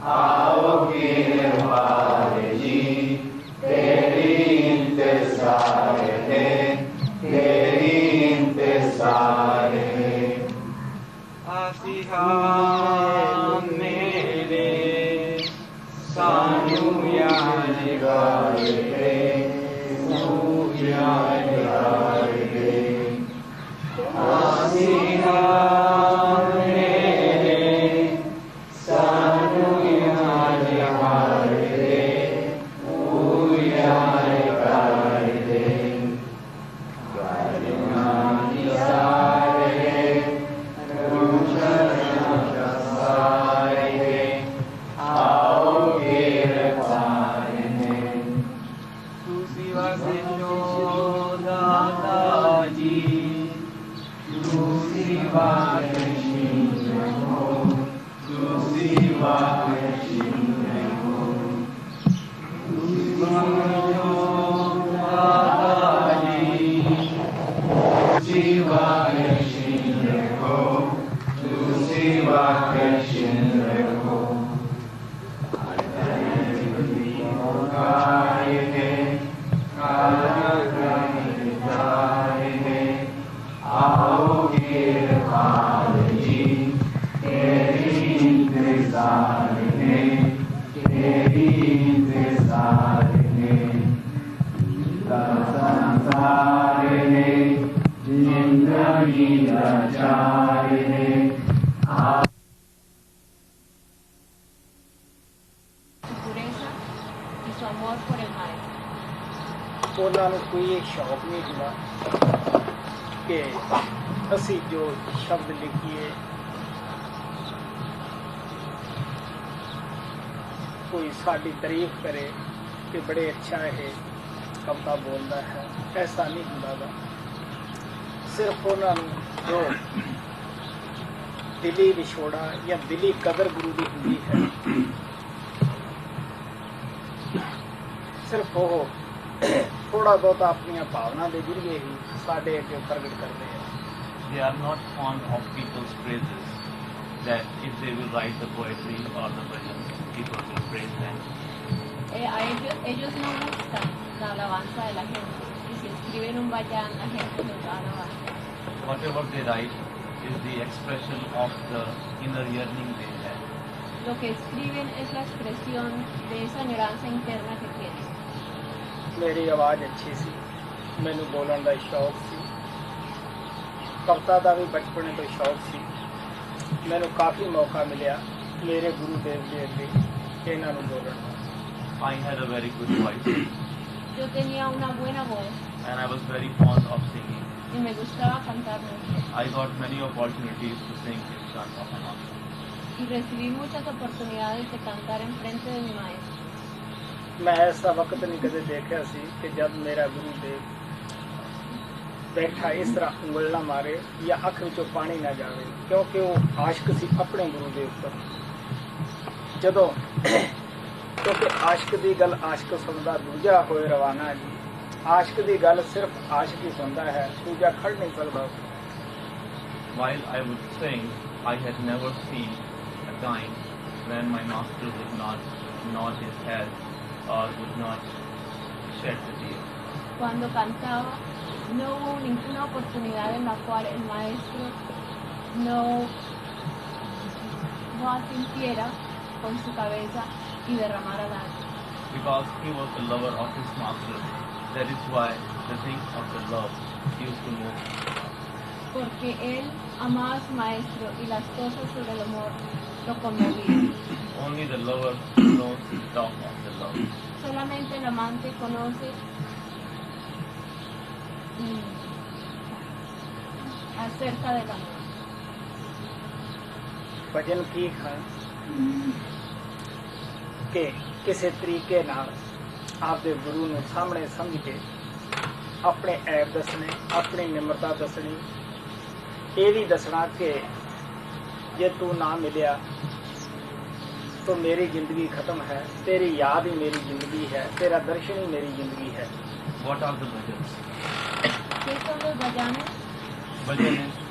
आओ गिरवार जी, तेरी इंतजार है, तेरी इंतजार है। आसिहा मेरे सानू याद गाए, तू याद गाए। आसिहा मेरे सानू याद गाए, तू याद गाए। गालियां सारे ਉਹਨਾਂ ਨੂੰ ਕੋਈ ਇੱਕ ਸ਼ੌਕ ਨਹੀਂ ਹੁੰਦਾ ਕਿ ਅਸੀਂ ਜੋ ਸ਼ਬਦ ਲਿਖੀਏ ਕੋਈ ਸਾਡੀ ਤਾਰੀਫ ਕਰੇ ਕਿ ਬੜੇ ਅੱਛਾ ਇਹ ਕਵਿਤਾ ਬੋਲਦਾ ਹੈ, ਐਸਾ ਨਹੀਂ ਹੁੰਦਾ ਗਾ। ਸਿਰਫ ਉਹਨਾਂ ਨੂੰ ਜੋ ਦਿਲੀ ਵਿਛੋੜਾ ਜਾਂ ਦਿਲੀ ਕਦਰ ਗੁਰੂ ਦੀ ਹੁੰਦੀ ਹੈ, ਸਿਰਫ ਉਹ ਥੋੜਾ ਬਹੁਤ ਆਪਣੀਆਂ ਭਾਵਨਾ ਦੇ ਜ਼ਰੀਏ ਹੀ ਸਾਡੇ ਅੱਗੇ ਪ੍ਰਗਟ ਕਰਦੇ ਹਨ। They are not fond of people's praises, that if they will write the poetry or the bhajan, people will praise them. Ellos no buscan la alabanza de la gente, y si escriben un bhajan, la gente los va a alabar. Whatever they write is the expression of the inner yearning they have. Lo que escriben es la expresión de esa añoranza interna que tienen. ਮੇਰੀ ਆਵਾਜ਼ ਅੱਛੀ ਸੀ, ਮੈਨੂੰ ਬੋਲਣ ਦਾ ਸ਼ੌਕ ਸੀ, ਕਵਿਤਾ ਦਾ ਵੀ ਬਚਪਨ ਤੋਂ ਸ਼ੌਕ ਸੀ। ਮੈਨੂੰ ਕਾਫੀ ਮੌਕਾ ਮਿਲਿਆ ਮੇਰੇ ਗੁਰੂ ਦੇਵ ਜੀ ਅੱਗੇ ਇਹਨਾਂ ਨੂੰ ਬੋਲਣ ਦਾ। I had a very good voice. Yo tenía una buena voz. And I was very fond of singing. Y me gustaba cantar mucho. I got many opportunities to sing in front of an audience. Y recibí muchas oportunidades de cantar en frente de mi maestro. ਮੈਂ ਐਸਾ ਵਕਤ ਨਹੀਂ ਕਦੇ ਦੇਖਿਆ ਸੀ ਕਿ ਜਦ ਮੇਰਾ ਗੁਰੂ ਦੇਵ ਬੈਠਾ ਇਸ ਤਰ੍ਹਾਂ ਉਂਗਲ ਨਾ ਮਾਰੇ ਜਾਂ ਅੱਖ ਵਿੱਚੋਂ ਪਾਣੀ ਨਾ ਜਾਵੇ, ਕਿਉਂਕਿ ਉਹ ਆਸ਼ਕ ਸੀ ਆਪਣੇ ਗੁਰੂ ਦੇ ਉੱਪਰ। ਜਦੋਂ ਕਿਉਂਕਿ ਆਸ਼ਕ ਦੀ ਗੱਲ ਆਸ਼ਕ ਸੁਣਦਾ, ਦੂਜਾ ਹੋਏ ਰਵਾਨਾ ਜੀ। ਆਸ਼ਕ ਦੀ ਗੱਲ ਸਿਰਫ ਆਸ਼ਕ ਹੀ ਸੁਣਦਾ ਹੈ, ਦੂਜਾ ਖੜ ਨਹੀਂ ਸਕਦਾ। While I would sing, I had never seen a time when my master would not nod his head or would not shed the tear. Cuando cantaba, no hubo ninguna oportunidad en la cual el maestro no asintiera con su cabeza y derramara lágrimas. Because he was the lover of his master, that is why the things of the love used to move. Porque él amaba a su maestro y las cosas sobre el amor lo conmovían. Only the lover knows the talk of the love. Solamente el amante conoce acerca del amor. ਭਜਨ ਕੀ ਹਨ ਕਿ ਕਿਸੇ ਤਰੀਕੇ ਨਾਲ ਆਪਦੇ ਗੁਰੂ ਨੂੰ ਸਾਹਮਣੇ ਸਮਝ ਕੇ ਆਪਣੇ ਐਬ ਦੱਸਣੇ, ਆਪਣੀ ਨਿਮਰਤਾ ਦੱਸਣੀ, ਇਹ ਵੀ ਦੱਸਣਾ ਕਿ ਜੇ ਤੂੰ ਨਾ ਮਿਲਿਆ तो मेरी जिंदगी खत्म है, तेरी याद ही मेरी जिंदगी है, तेरा दर्शन ही मेरी जिंदगी है। What are the bhajans? ¿Qué son los bhajanes? Bhajan is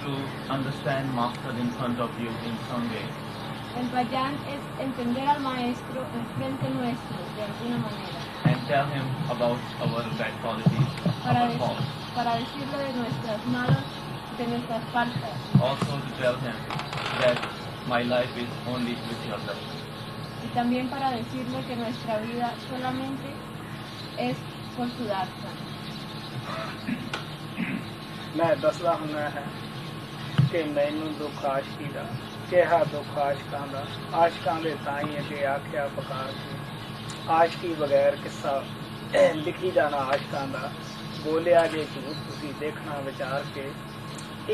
to understand master in front of you in some way, El Vayan es entender al maestro enfrente nuestro, de alguna manera. And tell him about our bad qualities, Para, our faults. para decirle de nuestras malas, de nuestras faltas. Also to tell him that my life is only with your love. Y también para decirle que nuestra vida solamente es por su darshan. ਮੈਂ ਦੱਸਦਾ ਹੁੰਦਾ ਹੈ ਕਿ ਮੈਨੂੰ ਦੁੱਖ ਆਸ਼ਕੀ ਦਾ ਕਿਹਾ ਦੁੱਖ ਆਸ਼ਕਾਂ ਦਾ ਆਸ਼ਕਾਂ ਦੇ ਤਾਂ ਹੀ ਅੱਗੇ ਆਖਿਆ ਪੁਕਾਰ ਕੇ ਆਸ਼ਕੀ ਬਗੈਰ ਕਿੱਸਾ ਲਿਖੀ ਜਾਣਾ ਆਸ਼ਕਾਂ ਦਾ ਬੋਲਿਆ ਜੇ ਝੂਠ ਤੁਸੀਂ ਦੇਖਣਾ ਵਿਚਾਰ ਕੇ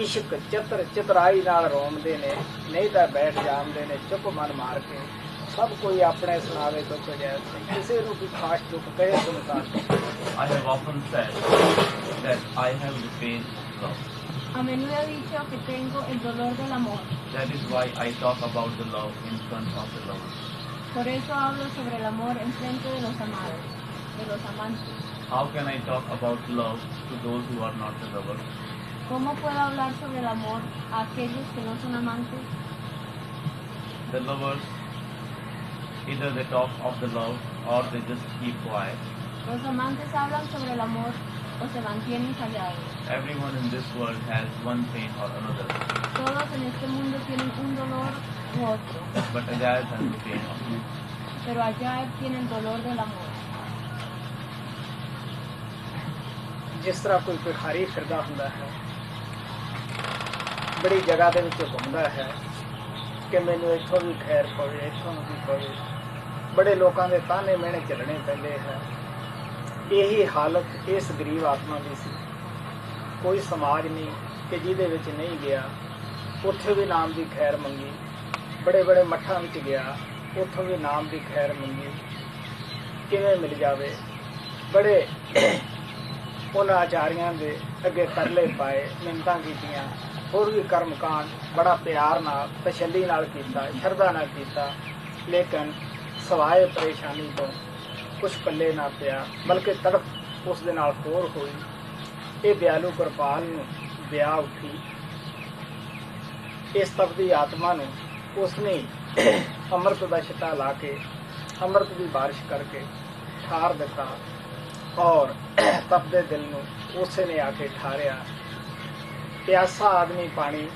ਇਸ਼ਕ ਚਤਰਾਈ ਨਾਲ ਰੋਂਦੇ ਨੇ ਨਹੀਂ ਤਾਂ ਬੈਠ ਜਾਂਦੇ ਨੇ ਚੁੱਪ ਮਨ ਮਾਰ ਕੇ ਸਭ ਕੋਈ ਆਪਣੇ ਸੁਣਾਵੇ ਦੁੱਖ ਜੈਸੇ ਕਿਸੇ ਨੂੰ ਵੀ ਖਾਸ ਦੁੱਖ ਕਹੇ ਸੁਣਤਾ I have often said that I have the pain of love. A menudo he dicho que tengo el dolor del amor. That is why I talk about the love in front of the lovers. Por eso hablo sobre el amor en frente de los amados, de los amantes. How can I talk about love to those who are not the lovers? ¿Cómo puedo hablar sobre el amor a aquellos que no son amantes? The lovers, either they talk of the love or they just keep quiet. Los amantes hablan sobre el amor o se mantienen callados. Everyone in this world has one pain or another. Todos en este mundo tienen un dolor u otro, But Ajaib has the pain of love. pero Ajaib tiene el dolor del amor. ਜਿਸ ਤਰ੍ਹਾਂ ਕੋਈ ਭਿਖਾਰੀ ਫਿਰਦਾ ਹੁੰਦਾ ਹੈ ਬੜੀ ਜਗ੍ਹਾ ਦੇ ਵਿੱਚ ਘੁੰਮਦਾ ਹੈ ਕਿ ਮੈਨੂੰ ਇੱਥੋਂ ਵੀ ਖੈਰ ਪਵੇ ਇੱਥੋਂ ਵੀ ਪਵੇ ਬੜੇ ਲੋਕਾਂ ਦੇ ਤਾਨੇ ਮਿਹਣੇ ਝੱਲਣੇ ਪੈਂਦੇ ਹੈ ਇਹੀ ਹਾਲਤ ਇਸ ਗਰੀਬ ਆਤਮਾ ਦੀ ਸੀ ਕੋਈ ਸਮਾਜ ਨਹੀਂ ਕਿ ਜਿਹਦੇ ਵਿੱਚ ਨਹੀਂ ਗਿਆ ਉੱਥੇ ਵੀ ਨਾਮ ਦੀ ਖੈਰ ਮੰਗੀ ਬੜੇ ਬੜੇ ਮੱਠਾਂ ਵਿੱਚ ਗਿਆ ਉੱਥੋਂ ਵੀ ਨਾਮ ਦੀ ਖੈਰ ਮੰਗੀ ਕਿਵੇਂ ਮਿਲ ਜਾਵੇ ਬੜੇ ਉਹਨਾਂ ਆਚਾਰੀਆਂ ਦੇ ਅੱਗੇ ਤਰਲੇ ਪਾਏ ਮਿੰਨਤਾਂ ਕੀਤੀਆਂ ਹੋਰ ਵੀ ਕਰਮਕਾਂਡ ਬੜਾ ਪਿਆਰ ਨਾਲ ਤਸੱਲੀ ਨਾਲ ਕੀਤਾ ਸ਼ਰਧਾ ਨਾਲ ਕੀਤਾ ਲੇਕਿਨ ਸਵਾਏ ਪਰੇਸ਼ਾਨੀ ਤੋਂ ਕੁਛ ਪੱਲੇ ਨਾ ਪਿਆ ਬਲਕਿ ਤੜਫ ਉਸ ਦੇ ਨਾਲ ਹੋਰ ਹੋਈ ਇਹ ਦਿਆਲੂ ਕਿਰਪਾਲ ਨੂੰ ਵਿਆ ਉੱਠੀ ਇਸ ਤਪਦੀ ਆਤਮਾ ਨੂੰ ਉਸਨੇ ਅੰਮ੍ਰਿਤ ਦਾ ਛਿੱਟਾ ਲਾ ਕੇ ਅੰਮ੍ਰਿਤ ਦੀ ਬਾਰਿਸ਼ ਕਰਕੇ ਠਾਰ ਦਿੱਤਾ ਔਰ ਤਪਦੇ ਦਿਲ ਨੂੰ ਉਸੇ ਨੇ ਆ ਕੇ ਠਾਰਿਆ ਪਿਆਸਾ ਆਦਮੀ ਪਾਣੀ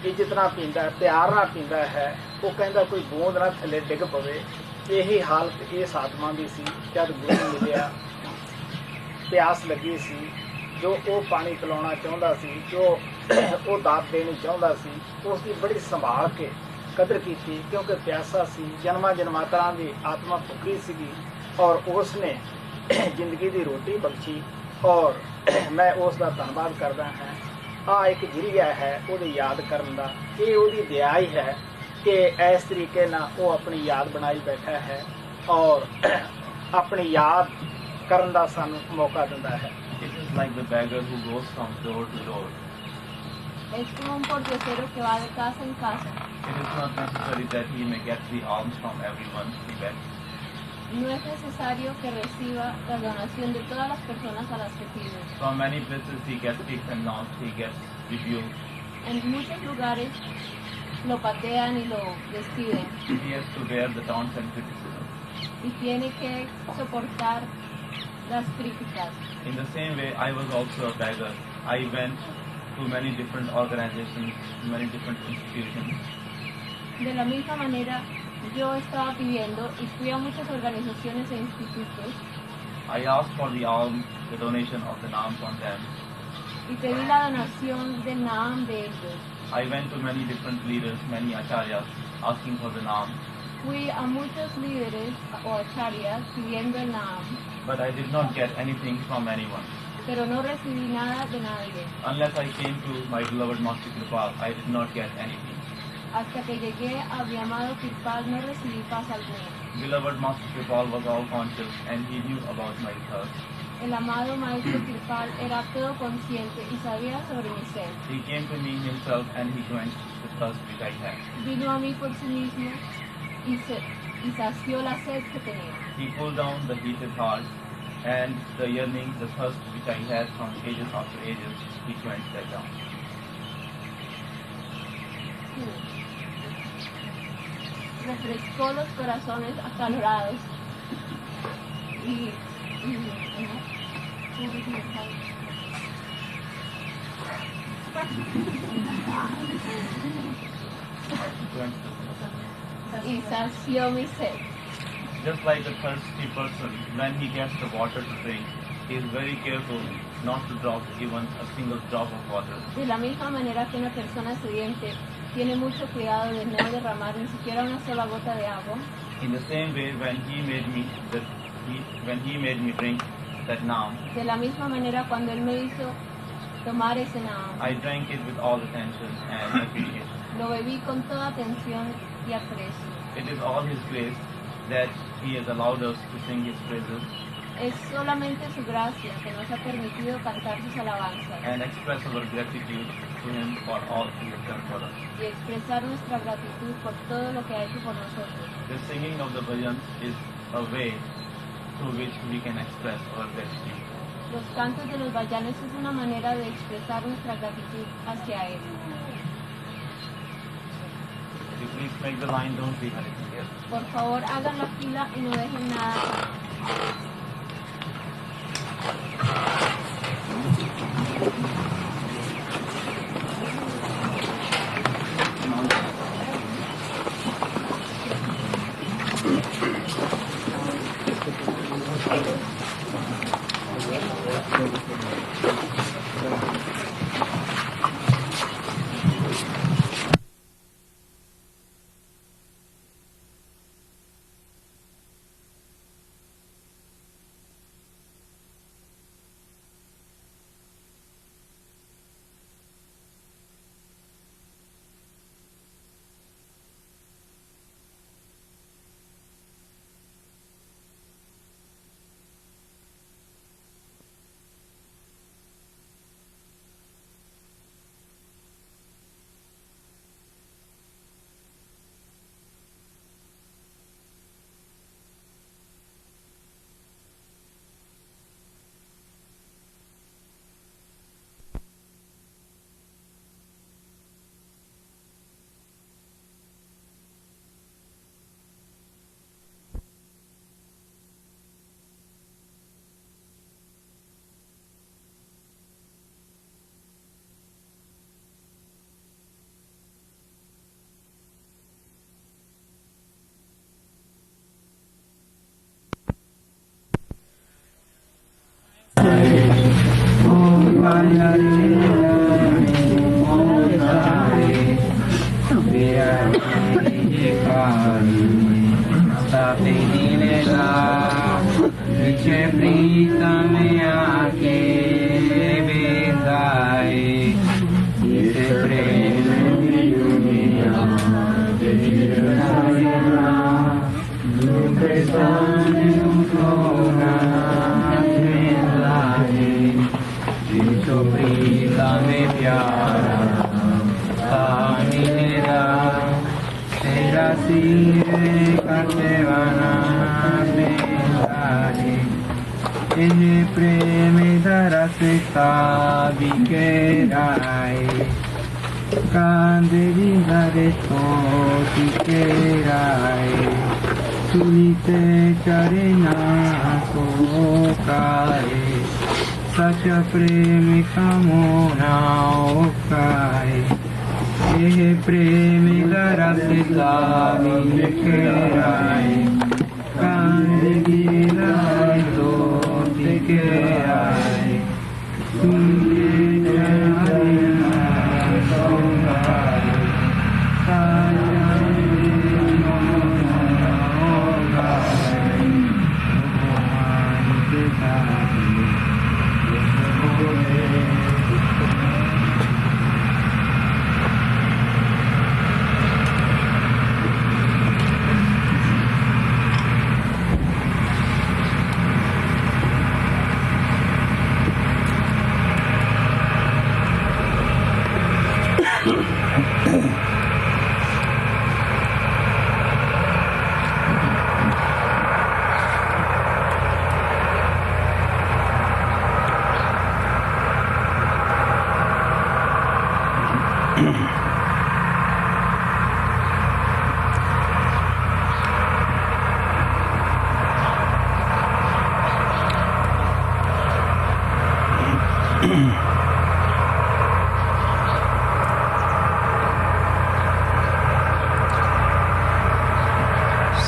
ਇੱਜ਼ਤ ਨਾਲ ਪੀਂਦਾ ਪਿਆਰ ਨਾਲ ਪੀਂਦਾ ਹੈ ਉਹ ਕਹਿੰਦਾ ਕੋਈ ਬੂੰਦ ਨਾ ਥੱਲੇ ਡਿੱਗ ਪਵੇ ਇਹੀ ਹਾਲਤ ਇਸ ਆਤਮਾ ਦੀ ਸੀ ਜਦ ਗੁਰੂ ਮਿਲਿਆ ਪਿਆਸ ਲੱਗੀ ਸੀ ਜੋ ਉਹ ਪਾਣੀ ਪਿਲਾਉਣਾ ਚਾਹੁੰਦਾ ਸੀ ਜੋ ਉਹ ਦਾਤ ਦੇਣੀ ਚਾਹੁੰਦਾ ਸੀ ਉਸ ਦੀ ਬੜੀ ਸੰਭਾਲ ਕੇ ਕਦਰ ਕੀਤੀ ਕਿਉਂਕਿ ਪਿਆਸਾ ਸੀ ਜਨਮਾਂ ਜਨਮਾਂਤਰਾਂ ਦੀ ਆਤਮਾ ਭੁੱਖੀ ਸੀਗੀ ਔਰ ਉਸ ਨੇ ਜ਼ਿੰਦਗੀ ਦੀ ਰੋਟੀ ਬਖਸ਼ੀ ਔਰ ਮੈਂ ਉਸ ਦਾ ਧੰਨਵਾਦ ਕਰਦਾ ਹਾਂ ਆ ਇੱਕ ਜਰੀਆ ਹੈ ਉਹਦੀ ਯਾਦ ਕਰਨ ਦਾ ਇਹ ਉਹਦੀ ਦਇਆ ਹੀ ਹੈ ਕਿ ਇਸ ਤਰੀਕੇ ਨਾਲ ਉਹ ਆਪਣੀ ਯਾਦ ਬਣਾਈ ਬੈਠਾ ਹੈ ਔਰ ਆਪਣੀ ਯਾਦ ਕਰਨ ਦਾ ਸਾਨੂੰ ਮੌਕਾ ਦਿੰਦਾ ਹੈ It is like the beggar who goes from door to door. Es como un pordiosero que va de casa en casa. It is not necessary that he may get the alms from everyone he begs. No es necesario que reciba la donación de todas las personas a las que pide. From many places he gets kicked and knocked, he gets rebuked. En muchos lugares lo patean y lo despiden He has to bear the taunts and criticism. y tiene que soportar las críticas. In the same way, I was also a beggar. I went to many different organizations, many different institutions. De la misma manera, yo estaba pidiendo y fui a muchas organizaciones e institutos I asked for the alms, the donation of the naam from them. y pedí la donación del naam de ellos. I went to many different leaders, many acharyas, asking for the naam. Fui a muchos líderes o acharyas pidiendo el naam, But I did not get anything from anyone. pero no recibí nada de nadie. Unless I came to my beloved Master Kripal, I did not get anything. Hasta que llegué a mi amado Kirpal no recibí paz alguna. Beloved Master Kripal was all conscious and he knew about my thirst. El amado maestro Kirpal era todo consciente y sabía sobre mi sed. He came to me himself and he quenched the thirst which I had. Vino a mí por sí mismo y sació la sed que tenía. He pulled down the heated heart and the yearning, the thirst which I had from ages after ages, he quenched that down. refrescó los corazones acalorados. Y sació mi sed. Just like a thirsty person, when he gets the water to drink, he is very careful not to drop even a single drop of water. De la misma manera que una persona sediente tiene mucho cuidado de no derramar ni siquiera una sola gota de agua. In the same way, when he made me drink that nam, De la misma manera cuando él me hizo tomar ese nam, I drank it with all attention and appreciation. lo bebí con toda atención y aprecio. It is all His grace that He has allowed us to sing His praises Es solamente su gracia que nos ha permitido cantar sus alabanzas and express our gratitude to Him for all He has done for us. y expresar nuestra gratitud por todo lo que ha hecho por nosotros. The singing of the bhajans is a way through which we can express our gratitude. Los cantos de los vayanes es una manera de expresar nuestra gratitud hacia él. Would you please make the line, don't leave anything here. Por favor, hagan la fila y no dejen nada.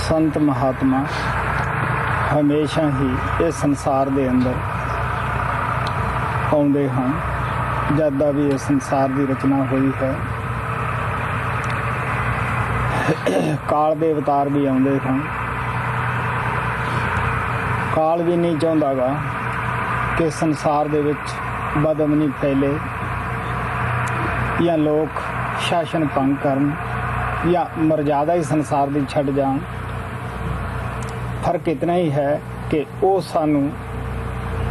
संत महात्मा हमेशा ही इस संसार दे अंदर आउंदे हैं। जद दा भी इस संसार की रचना हुई है, काल दे अवतार भी आउंदे हैं। काल भी नहीं चाहता गा कि संसार दे विच बदअमनी फैले या लोग शासन भंग करन या मर्यादा ही संसार की छड़ जान। फर्क इतना ही है कि वो सानू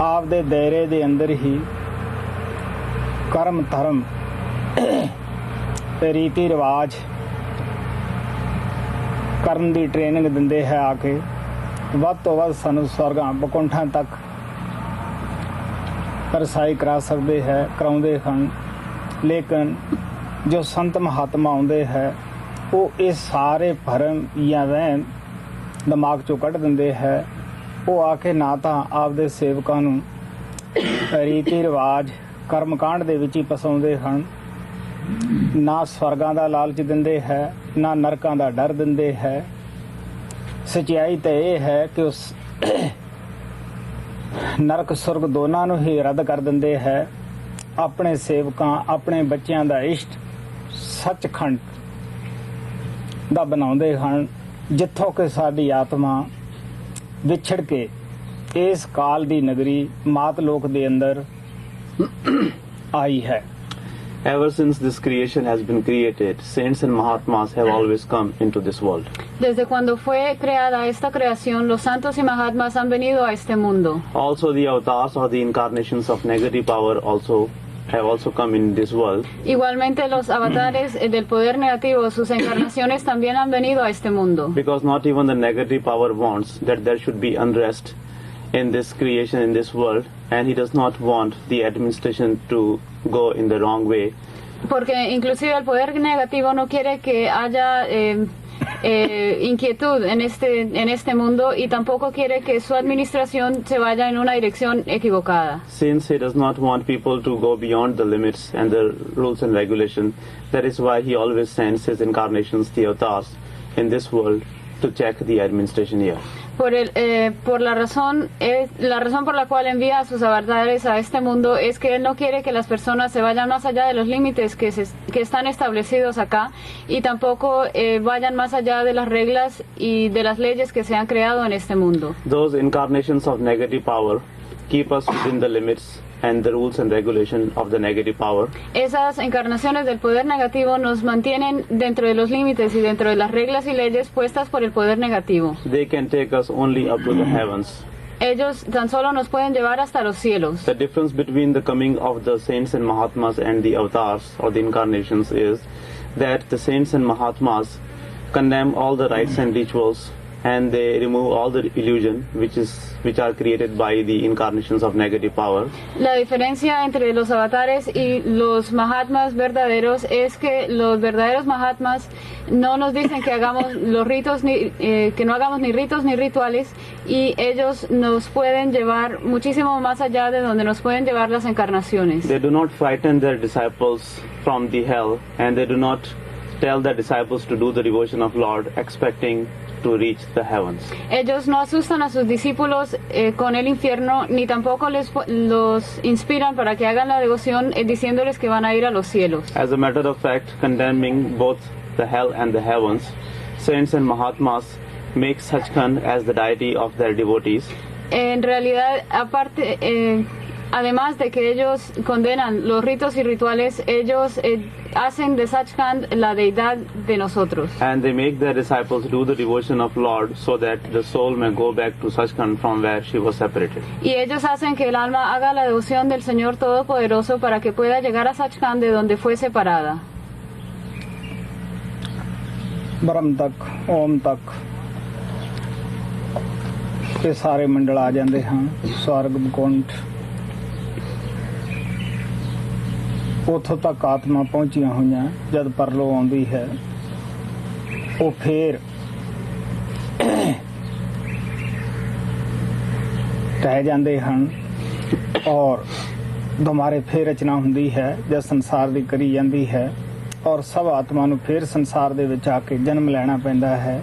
आप दे दायरे दे अंदर ही कर्म धर्म रीति रिवाज करन दी ट्रेनिंग दिंदे है। आके वध तो वध सानू स्वर्गां बकुंठां तक रसाई करा सकते हैं, कराउंदे हैं। लेकिन जो संत महात्मा आउंदे है वो इस सारे भरम या वहम दिमाग चों कढ़ दिंदे है। वो आके ना तो आपदे सेवकां नूं रीति रिवाज कर्मकांड दे विच ही फसाउंदे हैं, ना स्वर्गां दा लालच दिंदे है, ना नरकां दा डर दिंदे है। सच्चाई तो यह है कि उस नरक सुरग दोनों नूं ही रद्द कर दिंदे है। अपने सेवकां अपने बच्चों दा इष्ट सचखंड दा बनाउंदे हन, जिथों कि साडी आत्मा विछड़ के इस काल दी नगरी मात लोक दे अंदर आई है। Ever since this creation has been created, saints and Mahatmas have always come into this world. Desde cuando fue creada esta creación, los santos y Mahatmas han venido a este mundo. Also, the avatars or the incarnations of negative power have also come in this world. Igualmente los avatares del poder negativo, sus encarnaciones también han venido a este mundo. Because not even the negative power wants that there should be unrest in this creation, in this world, and he does not want the administration to go in the wrong way. Porque inclusive el poder negativo no quiere que haya inquietud en este mundo, y tampoco quiere que su administración se vaya en una dirección equivocada. Since he does not want people to go beyond the limits and the rules and regulation, that is why he always sends his incarnations, the avatars, in this world to check the administration here. Por la razón por la cual envía a sus avatares a este mundo es que él no quiere que las personas se vayan más allá de los límites que están establecidos acá, y tampoco vayan más allá de las reglas y de las leyes que se han creado en este mundo. Those incarnations of negative power keep us within the limits and the rules and regulation of the negative power. Esas encarnaciones del poder negativo nos mantienen dentro de los límites y dentro de las reglas y leyes puestas por el poder negativo. They can take us only up to the heavens. Ellos tan solo nos pueden llevar hasta los cielos. The difference between the coming of the saints and Mahatmas and the avatars or the incarnations is that the saints and Mahatmas condemn all the rites and rituals, and they remove all the illusion which are created by the incarnations of negative power. La diferencia entre los avatares y los Mahatmas verdaderos es que los verdaderos Mahatmas no nos dicen que hagamos los ritos que no hagamos ni ritos ni rituales, y ellos nos pueden llevar muchísimo más allá de donde nos pueden llevar las encarnaciones. They do not frighten their disciples from the hell, and they do not tell their disciples to do the devotion of Lord expecting to reach the heavens. Ellos no asustan a sus discípulos con el infierno, ni tampoco los inspiran para que hagan la devoción diciéndoles que van a ir a los cielos. As a matter of fact, condemning both the hell and the heavens, saints and Mahatmas make Satsang as the deity of their devotees. En realidad, además de que ellos condenan los ritos y rituales, ellos hacen de Satsang la deidad de nosotros. And they make their disciples do the devotion of Lord so that the soul may go back to Satsang from where she was separated. Y ellos hacen que el alma haga la devoción del Señor Todopoderoso para que pueda llegar a Satsang de donde fue separada. ब्रह्म तक ओम तक ये सारे मंडल आ जाते हैं। स्वर्ग वैकुंठ उतों तक आत्मा पहुंचिया हुई, जब परलो आती है वो फिर रह जाते हैं, और दोबारे फिर रचना होंदी है जब संसार की करी जाती है, और सब आत्मा नूं फिर संसार दे विच आके जन्म लेना पैंदा है।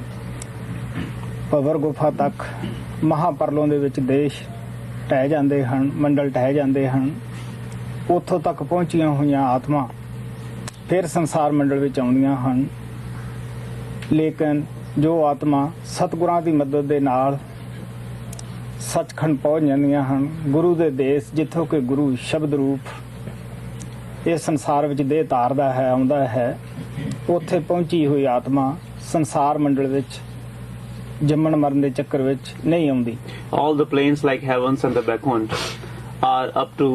ਭਵਰ ਗੁਫਾ ਤੱਕ ਮਹਾਪਰਲੋਂ ਦੇ ਵਿੱਚ ਦੇਸ਼ ਢਹਿ ਜਾਂਦੇ ਹਨ, ਮੰਡਲ ਢਹਿ ਜਾਂਦੇ ਹਨ। ਉੱਥੋਂ ਤੱਕ ਪਹੁੰਚੀਆਂ ਹੋਈਆਂ ਆਤਮਾ ਫਿਰ ਸੰਸਾਰ ਮੰਡਲ ਵਿੱਚ ਆਉਂਦੀਆਂ ਹਨ। ਲੇਕਿਨ ਜੋ ਆਤਮਾ ਸਤਿਗੁਰਾਂ ਦੀ ਮਦਦ ਦੇ ਨਾਲ ਸੱਚਖੰਡ ਪਹੁੰਚ ਜਾਂਦੀਆਂ ਹਨ, ਗੁਰੂ ਦੇ ਦੇਸ਼ ਜਿੱਥੋਂ ਕਿ ਗੁਰੂ ਸ਼ਬਦ ਰੂਪ ਇਸ ਸੰਸਾਰ ਵਿੱਚ ਦੇਹ ਧਾਰਦਾ ਹੈ, ਆਉਂਦਾ ਹੈ, ਉੱਥੇ ਪਹੁੰਚੀ ਹੋਈ ਆਤਮਾ ਸੰਸਾਰ ਮੰਡਲ ਵਿੱਚ ਜੰਮਣ ਮਰਨ ਦੇ ਚੱਕਰ ਵਿੱਚ ਨਹੀਂ ਆਉਂਦੀ। All the planes like heavens and the Vaikunt are up to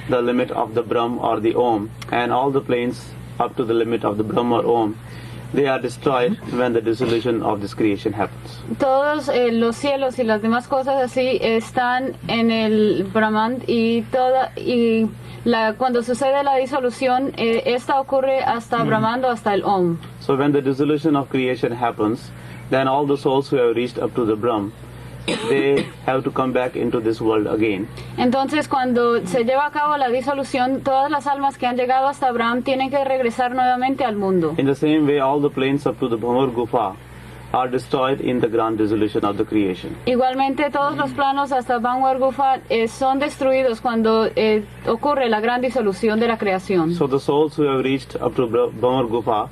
the limit of the Brahm or the Om, and all the planes up to the limit of the Brahm or Om, they are destroyed when the dissolution of this creation happens. Todos los cielos y las demás cosas así están en el Brahman y cuando sucede la disolución, esta ocurre hasta Brahman o hasta el Om. So when the dissolution of creation happens, then all the souls who have reached up to the Brahm, they have to come back into this world again. Entonces, cuando se lleva a cabo la disolución, todas las almas que han llegado hasta Abraham tienen que regresar nuevamente al mundo. In the same way, all the planes up to the Bhamar Gufa are destroyed in the grand dissolution of the creation. Igualmente, todos los planos hasta Bhanwar Gufa son destruidos cuando ocurre la gran disolución de la creación. So the souls who have reached up to Bhamar Gufa,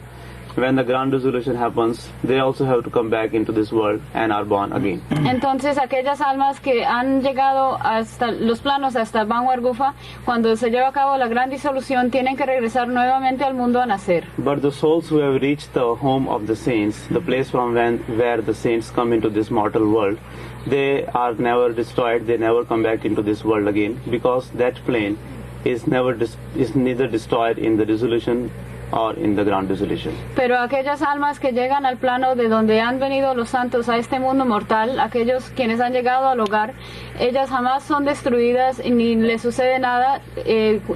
when the grand dissolution happens, they also have to come back into this world and are born again. Entonces, aquellas almas que han llegado hasta los planos hasta Bhanwar Gufa, cuando se lleva a cabo la gran disolución, tienen que regresar nuevamente al mundo a nacer. But the souls who have reached the home of the saints, the place from where the saints come into this mortal world, they are never destroyed, they never come back into this world again, because that plane is neither destroyed in the dissolution or in the grand dissolution. Pero aquellas almas que llegan al plano de donde han venido los santos a este mundo mortal, aquellos quienes han llegado al hogar, ellas jamás son destruidas ni les sucede nada,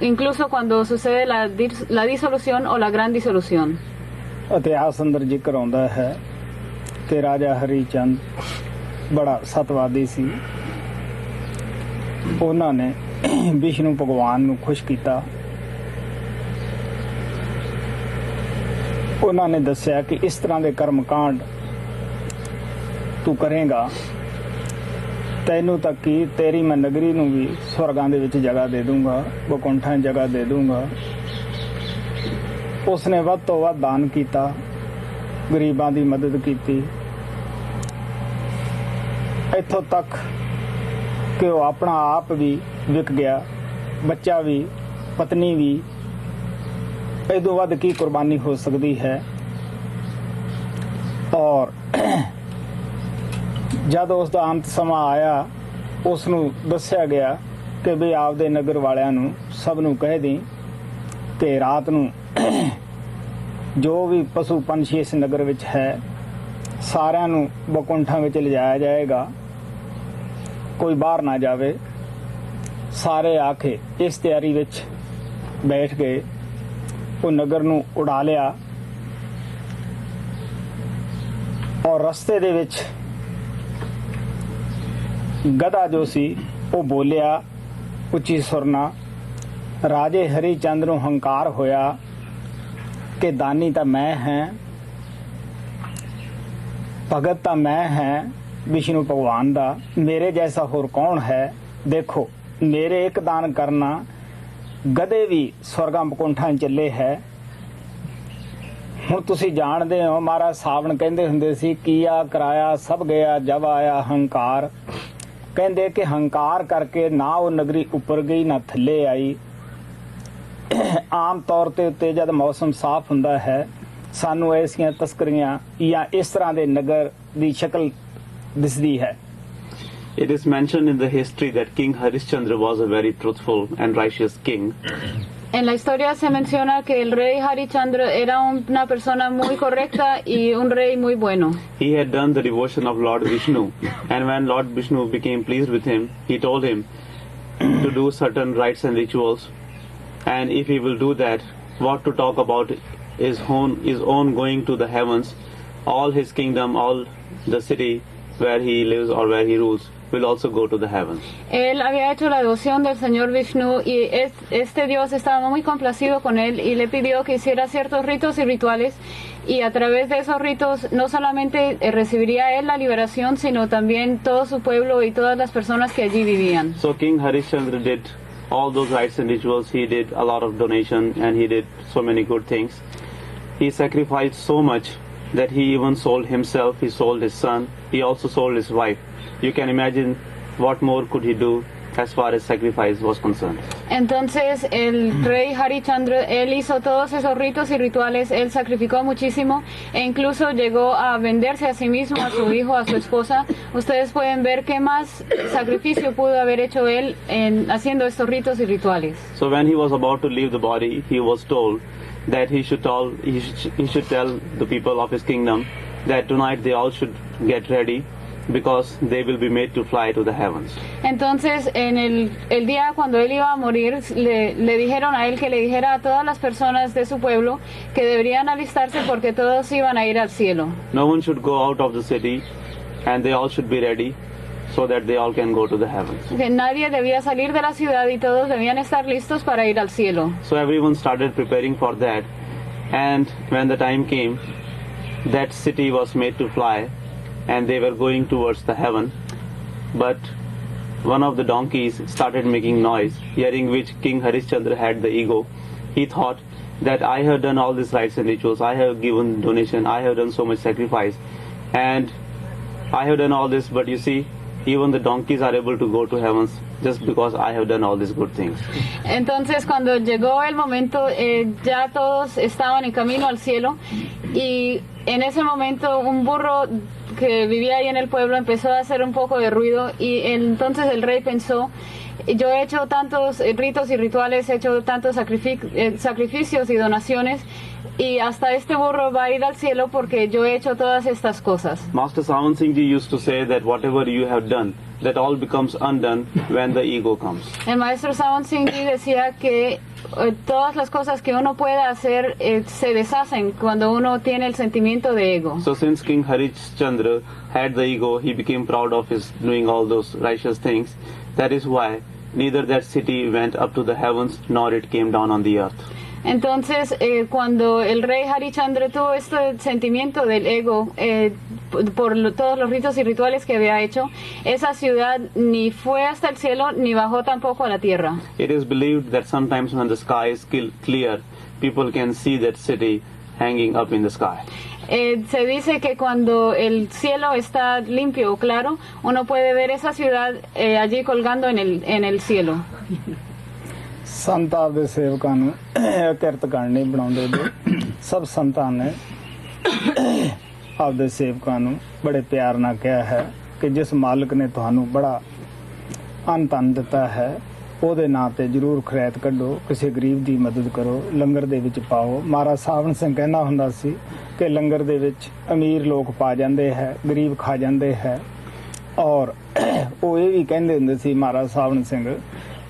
incluso cuando sucede la disolución o la gran disolución. ਇਤਿਹਾਸ ਅੰਦਰ ਜ਼ਿਕਰ ਆਉਂਦਾ ਹੈ ਕਿ ਰਾਜਾ ਹਰੀ ਚੰਦ ਬੜਾ ਸਤਵਾਦੀ ਸੀ। ਉਹਨਾਂ ਨੇ ਵਿਸ਼ਨੂੰ ਭਗਵਾਨ ਨੂੰ ਖੁਸ਼ ਕੀਤਾ। ਉਹਨਾਂ ਨੇ ਦੱਸਿਆ ਕਿ ਇਸ ਤਰ੍ਹਾਂ ਦੇ ਕਰਮ ਕਾਂਡ ਤੂੰ ਕਰੇਗਾ, ਤੈਨੂੰ ਤਾਂ ਕੀ ਤੇਰੀ ਮੈਂ ਨਗਰੀ ਨੂੰ ਵੀ ਸਵਰਗਾਂ ਦੇ ਵਿੱਚ ਜਗ੍ਹਾ ਦੇ ਦੂੰਗਾ, ਬਕੁੰਠਾਂ ਜਗ੍ਹਾ ਦੇ ਦੂੰਗਾ। ਉਸਨੇ ਵੱਧ ਤੋਂ ਵੱਧ ਦਾਨ ਕੀਤਾ, ਗਰੀਬਾਂ ਦੀ ਮਦਦ ਕੀਤੀ, ਇੱਥੋਂ ਤੱਕ ਕਿ ਉਹ ਆਪਣਾ ਆਪ ਵੀ ਵਿਕ ਗਿਆ, ਬੱਚਾ ਵੀ, ਪਤਨੀ ਵੀ। ਇਹਦੋਂ ਵੱਧ ਕੀ ਕੁਰਬਾਨੀ ਹੋ ਸਕਦੀ ਹੈ। ਔਰ ਜਦ ਉਸ ਦਾ ਅੰਤ ਸਮਾਂ ਆਇਆ, ਉਸ ਨੂੰ ਦੱਸਿਆ ਗਿਆ ਕਿ ਵੀ ਆਪਦੇ ਨਗਰ ਵਾਲਿਆਂ ਨੂੰ ਸਭ ਨੂੰ ਕਹਿ ਦੀ ਕਿ ਰਾਤ ਨੂੰ ਜੋ ਵੀ ਪਸ਼ੂ ਪੰਛੀ ਇਸ ਨਗਰ ਵਿੱਚ ਹੈ ਸਾਰਿਆਂ ਨੂੰ ਬਕੁੰਠਾਂ ਵਿੱਚ ਲਿਜਾਇਆ ਜਾਏਗਾ, ਕੋਈ ਬਾਹਰ ਨਾ ਜਾਵੇ। ਸਾਰੇ ਆ ਕੇ ਇਸ ਤਿਆਰੀ ਵਿੱਚ ਬੈਠ ਗਏ। ਉਹ ਨਗਰ ਨੂੰ ਉਡਾ ਲਿਆ ਔਰ ਰਸਤੇ ਦੇ ਵਿੱਚ ਗਧਾ ਜੋ ਸੀ ਉਹ ਬੋਲਿਆ ਉੱਚੀ ਸੁਰ ਨਾਲ। ਰਾਜੇ ਹਰੀ ਚੰਦ ਨੂੰ ਹੰਕਾਰ ਹੋਇਆ ਕਿ ਦਾਨੀ ਤਾਂ ਮੈਂ ਹਾਂ, ਭਗਤ ਤਾਂ ਮੈਂ ਹਾਂ ਵਿਸ਼ਨੂੰ ਭਗਵਾਨ ਦਾ, ਮੇਰੇ ਜੈਸਾ ਹੋਰ ਕੌਣ ਹੈ। ਦੇਖੋ ਮੇਰੇ ਇੱਕ ਦਾਨ ਕਰਨਾ, ਗਧੇ ਵੀ ਸਵਰਗਾਂ ਬਕੁੰਠਾਂ ਚੱਲੇ ਹੈ। ਹੁਣ ਤੁਸੀਂ ਜਾਣਦੇ ਹੋ ਮਹਾਰਾਜ ਸਾਵਣ ਕਹਿੰਦੇ ਹੁੰਦੇ ਸੀ, ਕੀਆ ਕਰਾਇਆ ਸਭ ਗਿਆ ਜਬ ਆਇਆ ਹੰਕਾਰ। ਕਹਿੰਦੇ ਕਿ ਹੰਕਾਰ ਕਰਕੇ ਨਾ ਉਹ ਨਗਰੀ ਉੱਪਰ ਗਈ ਨਾ ਥੱਲੇ ਆਈ। ਆਮ ਤੌਰ ਤੇ ਉੱਤੇ ਜਦ ਮੌਸਮ ਸਾਫ਼ ਹੁੰਦਾ ਹੈ ਸਾਨੂੰ ਐਸੀਆਂ ਤਸਕਰੀਆਂ ਜਾਂ ਇਸ ਤਰ੍ਹਾਂ ਦੇ ਨਗਰ ਦੀ ਸ਼ਕਲ ਦਿਸਦੀ ਹੈ। It is mentioned in the history that King Harishchandra was a very truthful and righteous king. En la historia se menciona que el rey Harishchandra era una persona muy correcta y un rey muy bueno. He had done the devotion of Lord Vishnu, and when Lord Vishnu became pleased with him, he told him to do certain rites and rituals, and if he will do that, what to talk about his own going to the heavens, all his kingdom, all the city where he lives or where he rules will also go to the heavens. Él había hecho la devoción del Señor Vishnu y este Dios estaba muy complacido con él y le pidió que hiciera ciertos ritos y rituales, y a través de esos ritos no solamente recibiría él la liberación, sino también todo su pueblo y todas las personas que allí vivían. So King Harishchandra did all those rites and rituals. He did a lot of donation and he did so many good things. He sacrificed so much that he even sold himself, he sold his son, he also sold his wife. You can imagine what more could he do as far as sacrifice was concerned. Entonces el rey Harishchandra, él hizo todos esos ritos y rituales, él sacrificó muchísimo e incluso llegó a venderse a sí mismo, a su hijo, a su esposa. Ustedes pueden ver qué más sacrificio pudo haber hecho él haciendo estos ritos y rituales. So when he was about to leave the body, he was told that he should tell the people of his kingdom that tonight they all should get ready, because they will be made to fly to the heavens. Entonces, en el día cuando él iba a morir, le dijeron a él que le dijera a todas las personas de su pueblo que deberían alistarse porque todos iban a ir al cielo. No one should go out of the city and they all should be ready so that they all can go to the heavens. Que nadie debía salir de la ciudad y todos debían estar listos para ir al cielo. So everyone started preparing for that, and when the time came, that city was made to fly and they were going towards the heaven, but one of the donkeys started making noise, hearing which King Harishchandra had the ego. He thought that I have done all these rites and rituals, I have given donation, I have done so much sacrifice, and I have done all this, but you see, even the donkeys are able to go to heavens just because I have done all these good things. Entonces cuando llegó el momento, ya todos estaban en camino al cielo, y en ese momento un burro que vivía ahí en el pueblo empezó a hacer un poco de ruido, y entonces el rey pensó: yo he hecho tantos ritos y rituales, he hecho tantos sacrificios y donaciones, y hasta este burro va a ir al cielo porque yo he hecho todas estas cosas. Master Singh Ji used to say that whatever you have done, that all becomes undone when the ego comes. El maestro Singh Ji decía que todas las cosas que uno pueda hacer se deshacen cuando uno tiene el sentimiento de ego. So since King Harishchandra had the ego, he became proud of his doing all those righteous things. That is why neither that city went up to the heavens nor it came down on the earth. Entonces, cuando el rey Harishchandra tuvo este sentimiento del ego por todos los ritos y rituales que había hecho, esa ciudad ni fue hasta el cielo ni bajó tampoco a la tierra. It is believed that sometimes when the sky is clear, people can see that city hanging up in the sky. Se dice que cuando el cielo está limpio o claro, uno puede ver esa ciudad allí colgando en el cielo. ਸੰਤ ਆਪਦੇ ਸੇਵਕਾਂ ਨੂੰ ਕਿਰਤ ਕਰਨ ਨਹੀਂ ਬਣਾਉਂਦੇ ਦੇ ਸਭ ਸੰਤਾਂ ਨੇ ਆਪਦੇ ਸੇਵਕਾਂ ਨੂੰ ਬੜੇ ਪਿਆਰ ਨਾਲ ਕਿਹਾ ਹੈ ਕਿ ਜਿਸ ਮਾਲਕ ਨੇ ਤੁਹਾਨੂੰ ਬੜਾ ਅੰਨ ਧਨ ਦਿੱਤਾ ਹੈ ਉਹਦੇ ਨਾਂ ਤੇ ਜ਼ਰੂਰ ਖੈਰਾਤ ਕੱਢੋ, ਕਿਸੇ ਗਰੀਬ ਦੀ ਮਦਦ ਕਰੋ, ਲੰਗਰ ਦੇ ਵਿੱਚ ਪਾਓ। ਮਹਾਰਾਜ ਸਾਵਣ ਸਿੰਘ ਕਹਿੰਦਾ ਹੁੰਦਾ ਸੀ ਕਿ ਲੰਗਰ ਦੇ ਵਿੱਚ ਅਮੀਰ ਲੋਕ ਪਾ ਜਾਂਦੇ ਹੈ, ਗਰੀਬ ਖਾ ਜਾਂਦੇ ਹੈ। ਔਰ ਉਹ ਇਹ ਵੀ ਕਹਿੰਦੇ ਹੁੰਦੇ ਸੀ ਮਹਾਰਾਜ ਸਾਵਣ ਸਿੰਘ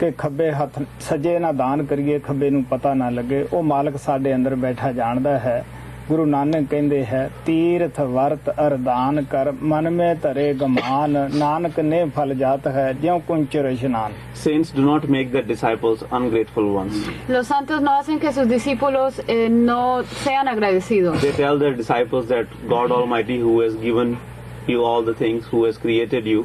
ਕਿ ਖੱਬੇ ਹੱਥ ਸੱਜੇ ਨਾ ਦਾਨ ਕਰੀਏ, ਖੱਬੇ ਨੂੰ ਪਤਾ ਨਾ ਲੱਗੇ। ਉਹ ਮਾਲਕ ਸਾਡੇ ਅੰਦਰ ਬੈਠਾ ਜਾਣਦਾ ਹੈ। ਗੁਰੂ ਨਾਨਕ ਕਹਿੰਦੇ ਹੈ ਤੀਰਥ ਵਰਤ ਅਰਦਾਨ ਕਰ, ਮਨ ਮੇ ਧਰੇ ਗਮਾਨ, ਨਾਨਕ ਨੇ ਫਲ ਜਾਤ ਹੈ ਜਿਉ ਕੁੰਚਰ ਇਸ਼ਨਾਨ। Saints do not make their disciples ungrateful ones. Los santos no hacen que sus discípulos no sean agradecidos. They tell their disciples that God Almighty, who has given you all the things, who has created you,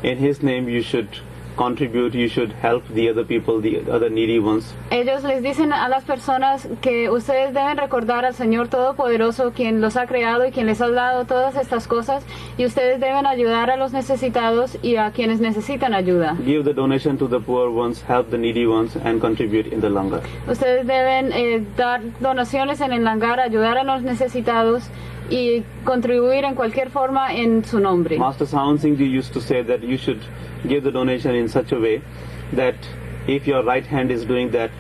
in His name you should contribute, you should help the other people, the other needy ones. Ellos les dicen a las personas que ustedes deben recordar al Señor Todopoderoso, quien los ha creado y quien les ha dado todas estas cosas, y ustedes deben ayudar a los necesitados y a quienes necesitan ayuda. Give the donation to the poor ones, help the needy ones, and contribute in the langar. Ustedes deben dar donaciones en el langar, ayudar a los necesitados y contribuir en cualquier forma en su nombre. Master Singh Ji used to say that you should give the donation in such a way that if your right hand is doing that,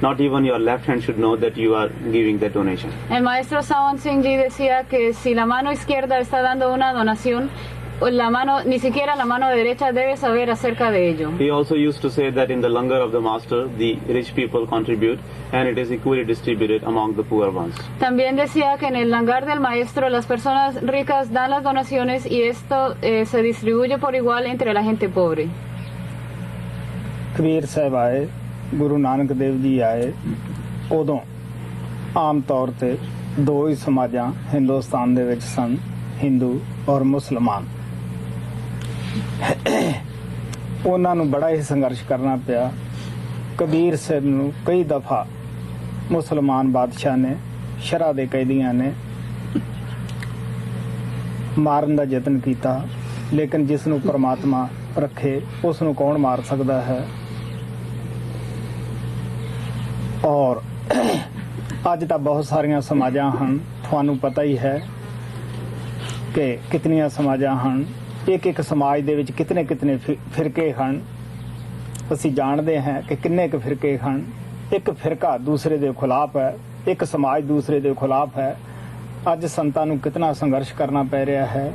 not even your left hand should know that you are giving that donation. El maestro Singh Ji decía que si la mano izquierda está dando una donación, ni siquiera la mano derecha debe saber acerca de ello. He also used to say that in the langar of the master, the rich people contribute and it is equally distributed among the poor ones. También decía que en el langar del maestro las personas ricas dan las donaciones y esto se distribuye por igual entre la gente pobre. Kabir ਸਾਹਿਬ ਆਏ, ਗੁਰੂ ਨਾਨਕ ਦੇਵ ਜੀ ਆਏ, ਉਦੋਂ ਆਮ ਤੌਰ ਤੇ ਦੋ ਹੀ ਸਮਾਜਾਂ ਹਿੰਦੁਸਤਾਨ ਦੇ ਵਿੱਚ ਸਨ, ਹਿੰਦੂ ਔਰ ਮੁਸਲਮਾਨ। ਉਹਨਾਂ ਨੂੰ ਬੜਾ ਹੀ ਸੰਘਰਸ਼ ਕਰਨਾ ਪਿਆ। ਕਬੀਰ ਸਾਹਿਬ ਨੂੰ ਕਈ ਦਫਾ ਮੁਸਲਮਾਨ ਬਾਦਸ਼ਾਹ ਨੇ, ਸ਼ਰ੍ਹਾ ਦੇ ਕੈਦੀਆਂ ਨੇ ਮਾਰਨ ਦਾ ਯਤਨ ਕੀਤਾ, ਲੇਕਿਨ ਜਿਸ ਨੂੰ ਪਰਮਾਤਮਾ ਰੱਖੇ ਉਸ ਨੂੰ ਕੌਣ ਮਾਰ ਸਕਦਾ ਹੈ। ਔਰ ਅੱਜ ਤਾਂ ਬਹੁਤ ਸਾਰੀਆਂ ਸਮਾਜਾਂ ਹਨ, ਤੁਹਾਨੂੰ ਪਤਾ ਹੀ ਹੈ ਕਿ ਕਿਤਨੀਆਂ ਸਮਾਜਾਂ ਹਨ, ਇੱਕ ਇੱਕ ਸਮਾਜ ਦੇ ਵਿੱਚ ਕਿਤਨੇ ਕਿਤਨੇ ਫਿਰਕੇ ਹਨ। ਅਸੀਂ ਜਾਣਦੇ ਹਾਂ ਕਿ ਕਿੰਨੇ ਕੁ ਫਿਰਕੇ ਹਨ। ਇੱਕ ਫਿਰਕਾ ਦੂਸਰੇ ਦੇ ਖਿਲਾਫ ਹੈ, ਇੱਕ ਸਮਾਜ ਦੂਸਰੇ ਦੇ ਖਿਲਾਫ ਹੈ। ਅੱਜ ਸੰਤਾਂ ਨੂੰ ਕਿਤਨਾ ਸੰਘਰਸ਼ ਕਰਨਾ ਪੈ ਰਿਹਾ ਹੈ।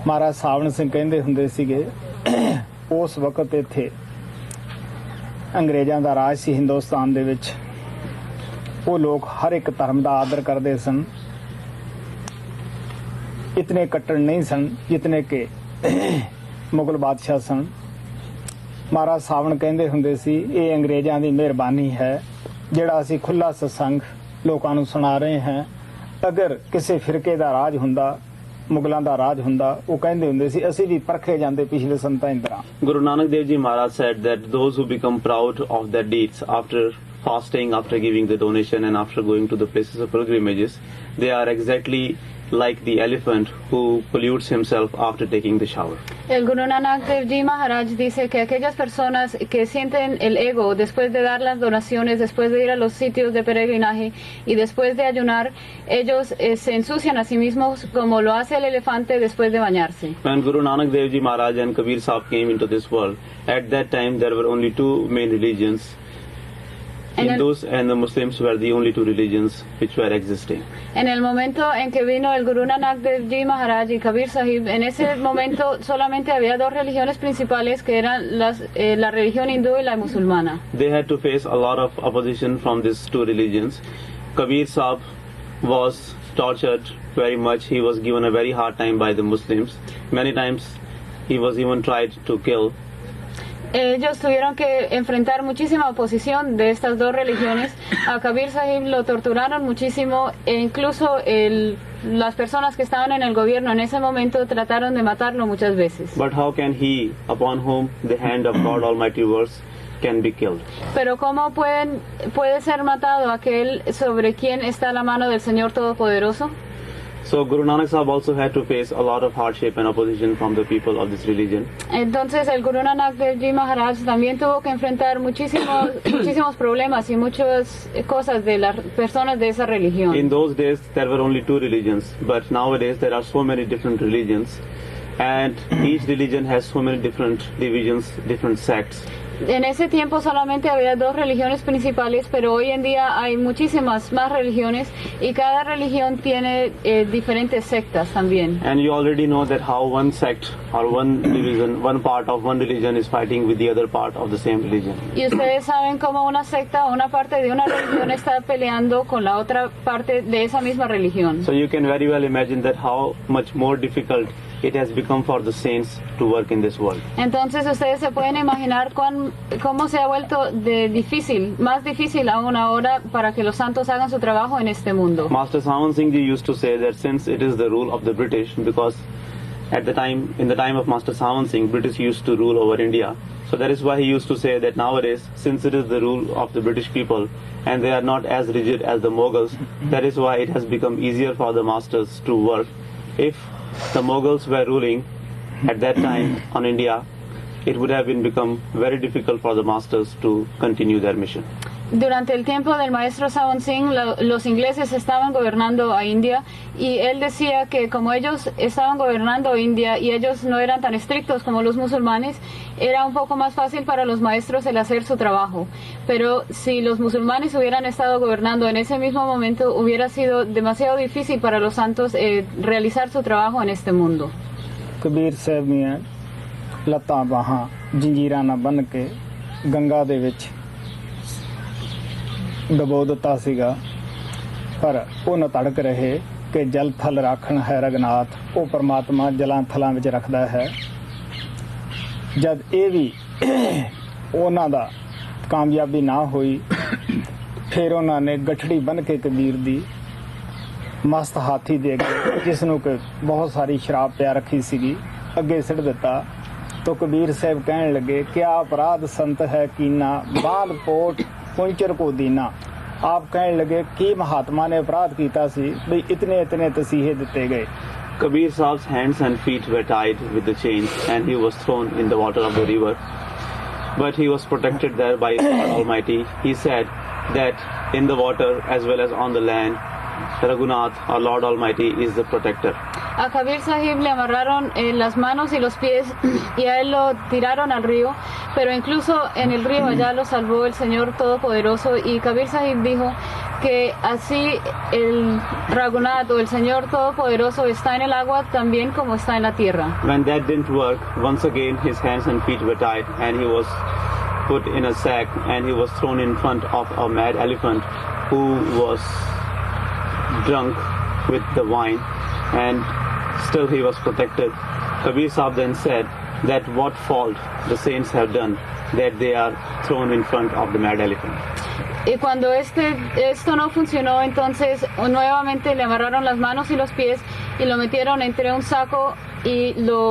ਮਹਾਰਾਜ ਸਾਵਣ ਸਿੰਘ ਕਹਿੰਦੇ ਹੁੰਦੇ ਸੀਗੇ, ਉਸ ਵਕਤ ਇੱਥੇ ਅੰਗਰੇਜ਼ਾਂ ਦਾ ਰਾਜ ਸੀ ਹਿੰਦੁਸਤਾਨ ਦੇ ਵਿੱਚ। ਉਹ ਲੋਕ ਹਰ ਇੱਕ ਧਰਮ ਦਾ ਆਦਰ ਕਰਦੇ ਸਨ, ਇਤਨੇ ਕੱਟੜ ਨਹੀਂ ਸਨ ਜਿਤਨੇ ਕਿ ਮੁਗਲ ਬਾਦਸ਼ਾਹ ਸਨ। ਮਹਾਰਾਜ ਸਾਵਣ ਕਹਿੰਦੇ ਹੁੰਦੇ ਸੀ, ਇਹ ਅੰਗਰੇਜ਼ਾਂ ਦੀ ਮਿਹਰਬਾਨੀ ਹੈ ਜਿਹੜਾ ਅਸੀਂ ਖੁੱਲ੍ਹਾ ਸਤਸੰਗ ਲੋਕਾਂ ਨੂੰ ਸੁਣਾ ਰਹੇ ਹਾਂ। ਅਗਰ ਕਿਸੇ ਫਿਰਕੇ ਦਾ ਰਾਜ ਹੁੰਦਾ, ਮੁਗਲਾਂ ਦਾ ਰਾਜ ਹੁੰਦਾ, ਉਹ ਕਹਿੰਦੇ ਹੁੰਦੇ ਸੀ ਅਸੀਂ ਵੀ ਪਰਖੇ ਜਾਂਦੇ ਪਿਛਲੇ ਸੰਤਾਂ ਦੀ ਤਰ੍ਹਾਂ। Guru Nanak Dev Ji Maharaj said that those who become proud of their deeds after fasting, after giving the donation and after going to the places of pilgrimages, they are exactly like the elephant who pollutes himself after taking the shower. El Guru Nanak Dev Ji Maharaj dice que aquellas personas que sienten el ego después de dar las donaciones, después de ir a los sitios de peregrinaje y después de ayunar, ellos se ensucian a sí mismos como lo hace el elefante después de bañarse. When Guru Nanak Dev Ji Maharaj and Kabir Sahib came into this world, at that time there were only two main religions. Hindus and the Muslims were the only two religions which were existing. En el momento en que vino el Guru Nanak Dev Ji Maharaj y Kabir Sahib, en ese momento solamente había dos religiones principales que eran la religión hindú y la musulmana. They had to face a lot of opposition from these two religions. Kabir Sahib was tortured very much. He was given a very hard time by the Muslims. Many times he was even tried to kill. Ellos tuvieron que enfrentar muchísima oposición de estas dos religiones. A Kabir Sahib lo torturaron muchísimo e incluso las personas que estaban en el gobierno en ese momento trataron de matarlo muchas veces. But how can he, upon whom the hand of God Almighty works, can be killed? Pero ¿cómo puede ser matado aquel sobre quien está la mano del Señor Todopoderoso? So Guru Nanak Sahib also had to face a lot of hardship and opposition from the people of this religion. Entonces el Guru Nanak Dev Ji Maharaj también tuvo que enfrentar muchísimos problemas y muchas cosas de las personas de esa religión. In those days there were only two religions, but nowadays there are so many different religions, and each religion has so many different divisions, different sects. En ese tiempo solamente había dos religiones principales, pero hoy en día hay muchísimas más religiones y cada religión tiene diferentes sectas también. And you already know that how one sect or one division, one part of one religion is fighting with the other part of the same religion. Y ustedes saben cómo una secta o una parte de una religión está peleando con la otra parte de esa misma religión. So you can very well imagine that how much more difficult it has become for the saints to work in this world. Entonces ustedes se pueden imaginar cómo se ha vuelto más difícil aún ahora para que los santos hagan su trabajo en este mundo. Master Singh Ji used to say that since it is the rule of the British, because in the time of Master Singh, British used to rule over India. So that is why he used to say that nowadays, since it is the rule of the British people and they are not as rigid as the Mughals, that is why it has become easier for the masters to work. If the Mughals were ruling at that time on India, it would have become very difficult for the masters to continue their mission. Durante el tiempo del maestro Singh, los ingleses estaban gobernando a India y él decía que como ellos estaban gobernando India y ellos no eran tan estrictos como los musulmanes, era un poco más fácil para los maestros el hacer su trabajo. Pero si los musulmanes hubieran estado gobernando en ese mismo momento, hubiera sido demasiado difícil para los santos realizar su trabajo en este mundo. Kabir ਸਾਹਿਬ ਦੀਆਂ ਲੱਤਾਂ ਬਾਹਾਂ ਜੰਜੀਰਾਂ ਨਾਲ ਬੰਨ੍ਹ ਕੇ ਗੰਗਾ ਦੇ ਵਿੱਚ ਡਬੋ ਦਿੱਤਾ ਸੀਗਾ, ਪਰ ਉਹ ਨਾ ਤੜਕ ਰਹੇ ਕਿ ਜਲ ਥਲ ਰਾਖਣ ਹੈ ਰਗਨਾਥ, ਉਹ ਪਰਮਾਤਮਾ ਜਲਾਂ ਥਲਾਂ ਵਿੱਚ ਰੱਖਦਾ ਹੈ। ਜਦ ਇਹ ਵੀ ਉਹਨਾਂ ਦਾ ਕਾਮਯਾਬੀ ਨਾ ਹੋਈ, ਫਿਰ ਉਹਨਾਂ ਨੇ ਗਠੜੀ ਬੰਨ੍ਹ ਕੇ ਕਬੀਰ ਦੀ ਮਸਤ ਹਾਥੀ ਦੇ ਅੱਗੇ, ਜਿਸ ਨੂੰ ਕਿ ਬਹੁਤ ਸਾਰੀ ਸ਼ਰਾਬ ਪਿਆ ਰੱਖੀ ਸੀਗੀ, ਅੱਗੇ ਸਿੱਟ ਦਿੱਤਾ। तो कबीर साहब कहने लगे क्या अपराध संत है कीना, बांध पोट पुंचर को दीना। आप कहने लगे कि महात्मा ने अपराध कीता सी भाई इतने इतने तसीहे दिते गए। Kabir Sahib's hands and feet were tied with the chains and he was thrown in the water of the river, but he was protected there by God Almighty. He said that in the water as well as on the land, Raghunath, our Lord Almighty, is the protector. A Kabir Sahib le amarraron las manos y los pies y a él lo tiraron al río, pero incluso en el río allá lo salvó el Señor Todopoderoso, y Kabir Sahib dijo que así el Raghunath o el Señor Todopoderoso está en el agua también como está en la tierra. When that didn't work, once again his hands and feet were tied and he was put in a sack and he was thrown in front of a mad elephant who was drunk with the wine, and still he was protected. Kabir Sahib then said that what fault the saints have done that they are thrown in front of the mad elephant. Y cuando esto no funcionó, entonces nuevamente le amarraron las manos y los pies y lo metieron entre un saco y lo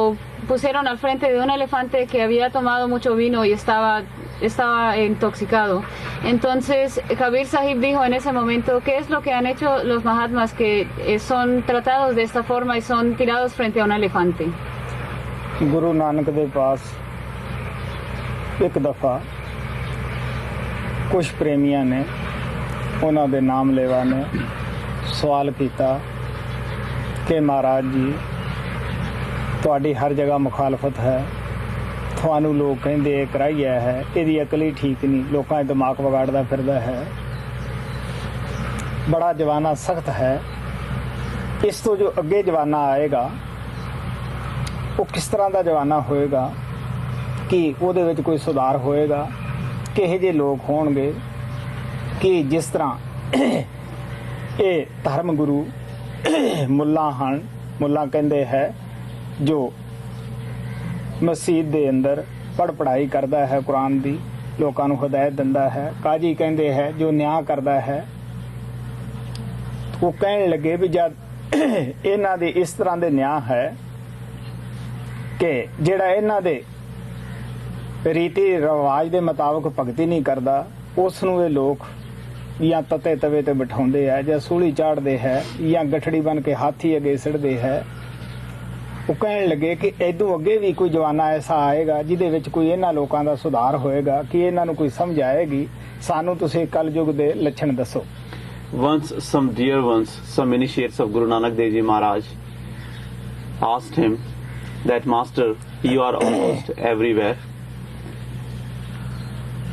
pusieron al frente de un elefante que había tomado mucho vino y estaba intoxicado. Entonces Kabir Sahib dijo en ese momento, ¿qué es lo que han hecho los Mahatmas que son tratados de esta forma y son tirados frente a un elefante? Guru Nanak de पास एक दफ़ा कुछ प्रेमियों ने ਉਹਨਾਂ ਦੇ ਨਾਮ ਲੈਵਾ ਨੇ ਸਵਾਲ ਕੀਤਾ ਕਿ ਮਹਾਰਾਜ ਜੀ ਤੁਹਾਡੀ ਹਰ ਜਗ੍ਹਾ ਮੁਖਾਲਫਤ ਹੈ, ਤੁਹਾਨੂੰ ਲੋਕ ਕਹਿੰਦੇ ਇਹ ਕਰਾਈਆ ਹੈ, ਇਹਦੀ ਅਕਲ ਹੀ ਠੀਕ ਨਹੀਂ, ਲੋਕਾਂ ਦਾ ਦਿਮਾਗ ਵਿਗਾੜਦਾ ਫਿਰਦਾ ਹੈ, ਬੜਾ ਜਵਾਨਾ ਸਖਤ ਹੈ, ਇਸ ਤੋਂ ਜੋ ਅੱਗੇ ਜਵਾਨਾ ਆਏਗਾ ਉਹ ਕਿਸ ਤਰ੍ਹਾਂ ਦਾ ਜਵਾਨਾ ਹੋਏਗਾ, ਕਿ ਉਹਦੇ ਵਿੱਚ ਕੋਈ ਸੁਧਾਰ ਹੋਏਗਾ, ਕਿਹੋ ਜਿਹੇ ਲੋਕ ਹੋਣਗੇ ਕਿ ਜਿਸ ਤਰ੍ਹਾਂ ਇਹ ਧਰਮ ਗੁਰੂ ਮੁੱਲਾ ਹਨ, ਮੁੱਲਾ ਕਹਿੰਦੇ ਹੈ ਜੋ ਮਸਜਿਦ ਦੇ ਅੰਦਰ ਪੜ੍ਹਾਈ ਕਰਦਾ ਹੈ ਕੁਰਾਨ ਦੀ, ਲੋਕਾਂ ਨੂੰ ਹਦਾਇਤ ਦਿੰਦਾ ਹੈ, ਕਾਜੀ ਕਹਿੰਦੇ ਹੈ ਜੋ ਨਿਆਂ ਕਰਦਾ ਹੈ। ਉਹ ਕਹਿਣ ਲੱਗੇ ਵੀ ਜਦ ਇਹਨਾਂ ਦੇ ਇਸ ਤਰ੍ਹਾਂ ਦੇ ਨਿਆਂ ਹੈ ਕਿ ਜਿਹੜਾ ਇਹਨਾਂ ਦੇ ਰੀਤੀ ਰਿਵਾਜ ਦੇ ਮੁਤਾਬਕ ਭਗਤੀ ਨਹੀਂ ਕਰਦਾ, ਉਸ ਨੂੰ ਇਹ ਲੋਕ ਜਾਂ ਤਤੇ ਤਵੇ ਤੇ ਬਿਠਾਉਂਦੇ ਹੈ, ਜਾਂ ਸੂਲੀ ਚਾੜਦੇ ਹੈ, ਜਾਂ ਗਠੜੀ ਬਣ ਕੇ ਹਾਥੀ ਅੱਗੇ ਸਿੱਟਦੇ ਹੈ। ਉਹ ਕਹਿਣ ਲੱਗੇ ਕਿ ਇਦੋਂ ਅੱਗੇ ਵੀ ਕੋਈ ਜਵਾਨਾ ਐਸਾ ਆਏਗਾ ਜਿਹਦੇ ਵਿੱਚ ਕੋਈ ਇਹਨਾਂ ਲੋਕਾਂ ਦਾ ਸੁਧਾਰ ਹੋਏਗਾ, ਕਿ ਇਹਨਾਂ ਨੂੰ ਕੋਈ ਸਮਝ ਆਏਗੀ, ਸਾਨੂੰ ਤੁਸੀਂ ਕਲਯੁਗ ਦੇ ਲੱਛਣ ਦੱਸੋ। Once some dear ones, some initiates of Guru Nanak Dev Ji Maharaj asked him that, Master, you are almost everywhere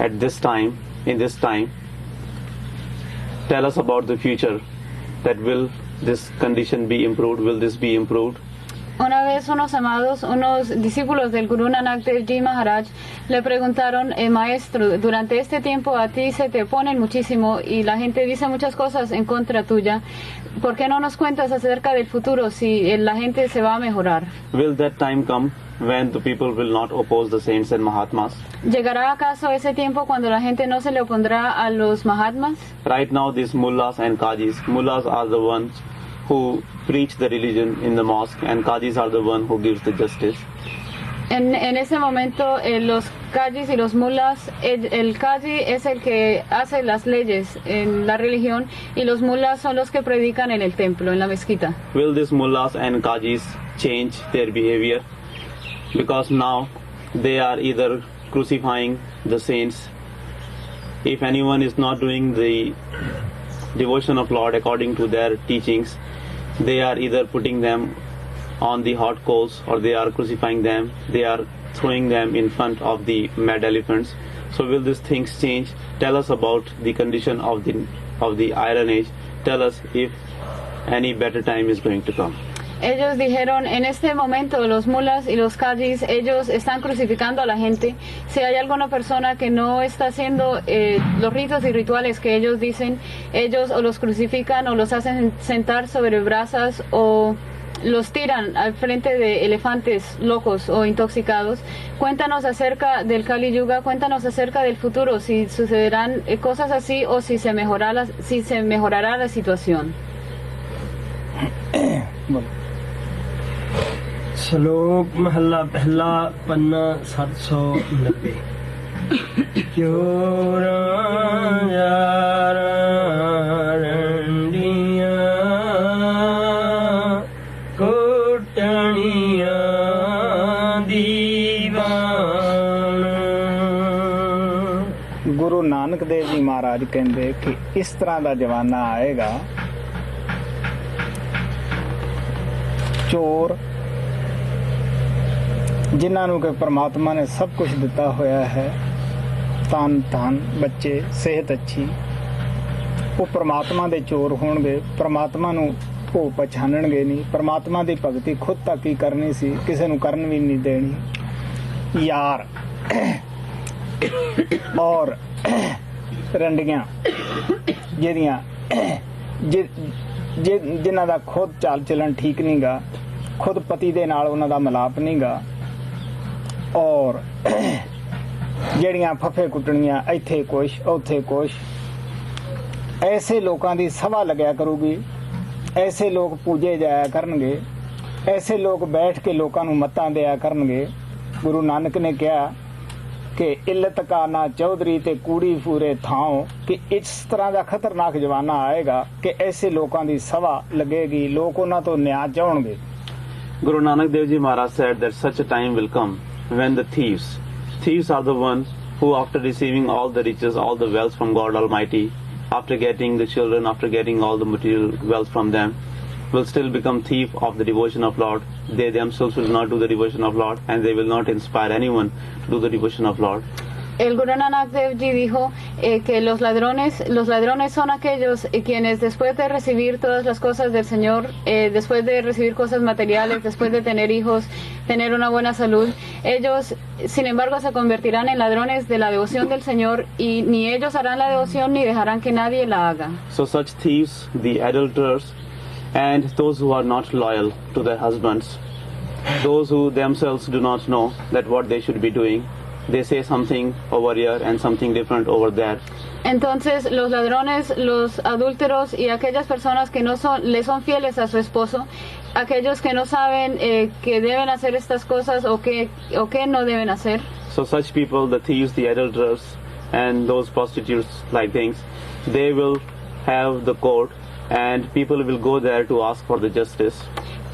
at this time, in this time, tell us about the future, that will this condition be improved, will this be improved? Una vez unos discípulos del Guru Nanak Dev Ji Maharaj le preguntaron, maestro, durante este tiempo a ti se te oponen muchísimo y la gente dice muchas cosas en contra tuya, ¿por qué no nos cuentas acerca del futuro si la gente se va a mejorar? Will that time come when the people will not oppose the saints and Mahatmas? ¿Llegará acaso ese tiempo cuando la gente no se le opondrá a los Mahatmas? Right now these mullahs and qadis, mullahs are the ones who preach the religion in the mosque and qadis are the one who gives the justice. En ese momento los qadis y los mullas, el qadi es el que hace las leyes en la religión y los mullas son los que predican en el templo, en la mezquita. Will these mullahs and qadis change their behavior? Because now they are either crucifying the saints. If anyone is not doing the devotion of Lord according to their teachings, they are either putting them on the hot coals or they are crucifying them, they are throwing them in front of the mad elephants. So will these things change? Tell us about the condition of the Iron Age. Tell us if any better time is going to come. Ellos dijeron, en este momento los mulas y los qadis, ellos están crucificando a la gente. Si hay alguna persona que no está haciendo los ritos y rituales que ellos dicen, ellos o los crucifican o los hacen sentar sobre brasas o los tiran al frente de elefantes locos o intoxicados. Cuéntanos acerca del Kali Yuga, cuéntanos acerca del futuro, si sucederán cosas así o si se mejorará la situación. श्लोक महला पहला पन्ना 790 गुरु नानक देव जी महाराज कहते कि इस तरह का जमाना आएगा, चोर जिन्हां नूं कि परमात्मा ने सब कुछ दिता होया है, तन धन बच्चे सेहत अच्छी, वो परमात्मा दे चोर होणगे, परमात्मा नूं वो पछाणणगे नहीं, परमात्मा दी भगती खुद तक ही करनी सी, किसी नूं करन भी नहीं देनी। यार और रंडियां जिहदियां जिन्हां दा खुद चाल चलन ठीक नहीं गा, खुद पति दे नाल उन्हां दा मिलाप नहीं गा, और ਜਿਹੜੀਆਂ ਫੱਫੇ ਕੁੱਟਣੀਆਂ ਇੱਥੇ ਕੁਛ ਉੱਥੇ ਕੁਛ, ऐसे लोगों की सभा लग्या करूगी, ऐसे लोग पूजे जाया करनगे, ऐसे लोग बैठ के लोगों को मत्तां दिया करनगे। गुरु नानक ने कहा कि इल्लत का ना चौधरी ते कूड़ी फूरे थाओ, कि इस तरह का खतरनाक जमाना आएगा कि ऐसे लोगों की सभा लगेगी, लोग उन्हां तो न्याय चाहणगे। Guru Nanak Dev Ji Maharaj said that such a time will come when the thieves are the ones who, after receiving all the riches, all the wealth from God Almighty, after getting the children, after getting all the material wealth from them, will still become thief of the devotion of Lord. They themselves will not do the devotion of Lord, and they will not inspire anyone to do the devotion of Lord. El Guru Nanak Dev Ji dijo que los ladrones son aquellos quienes después de recibir todas las cosas del Señor, después de recibir cosas materiales, después de tener hijos, tener una buena salud, ellos sin embargo se convertirán en ladrones de la devoción del Señor, y ni ellos harán la devoción ni dejarán que nadie la haga. So such thieves, the adulterers, and those who are not loyal to their husbands, those who themselves do not know that what they should be doing, they say something over here and something different over there. Entonces los ladrones, los adúlteros y aquellas personas que le son fieles a su esposo, aquellos que no saben que deben hacer estas cosas o que no deben hacer. So such people, the thieves, the adulterers, and those prostitutes like things, they will have the court, and people will go there to ask for the justice.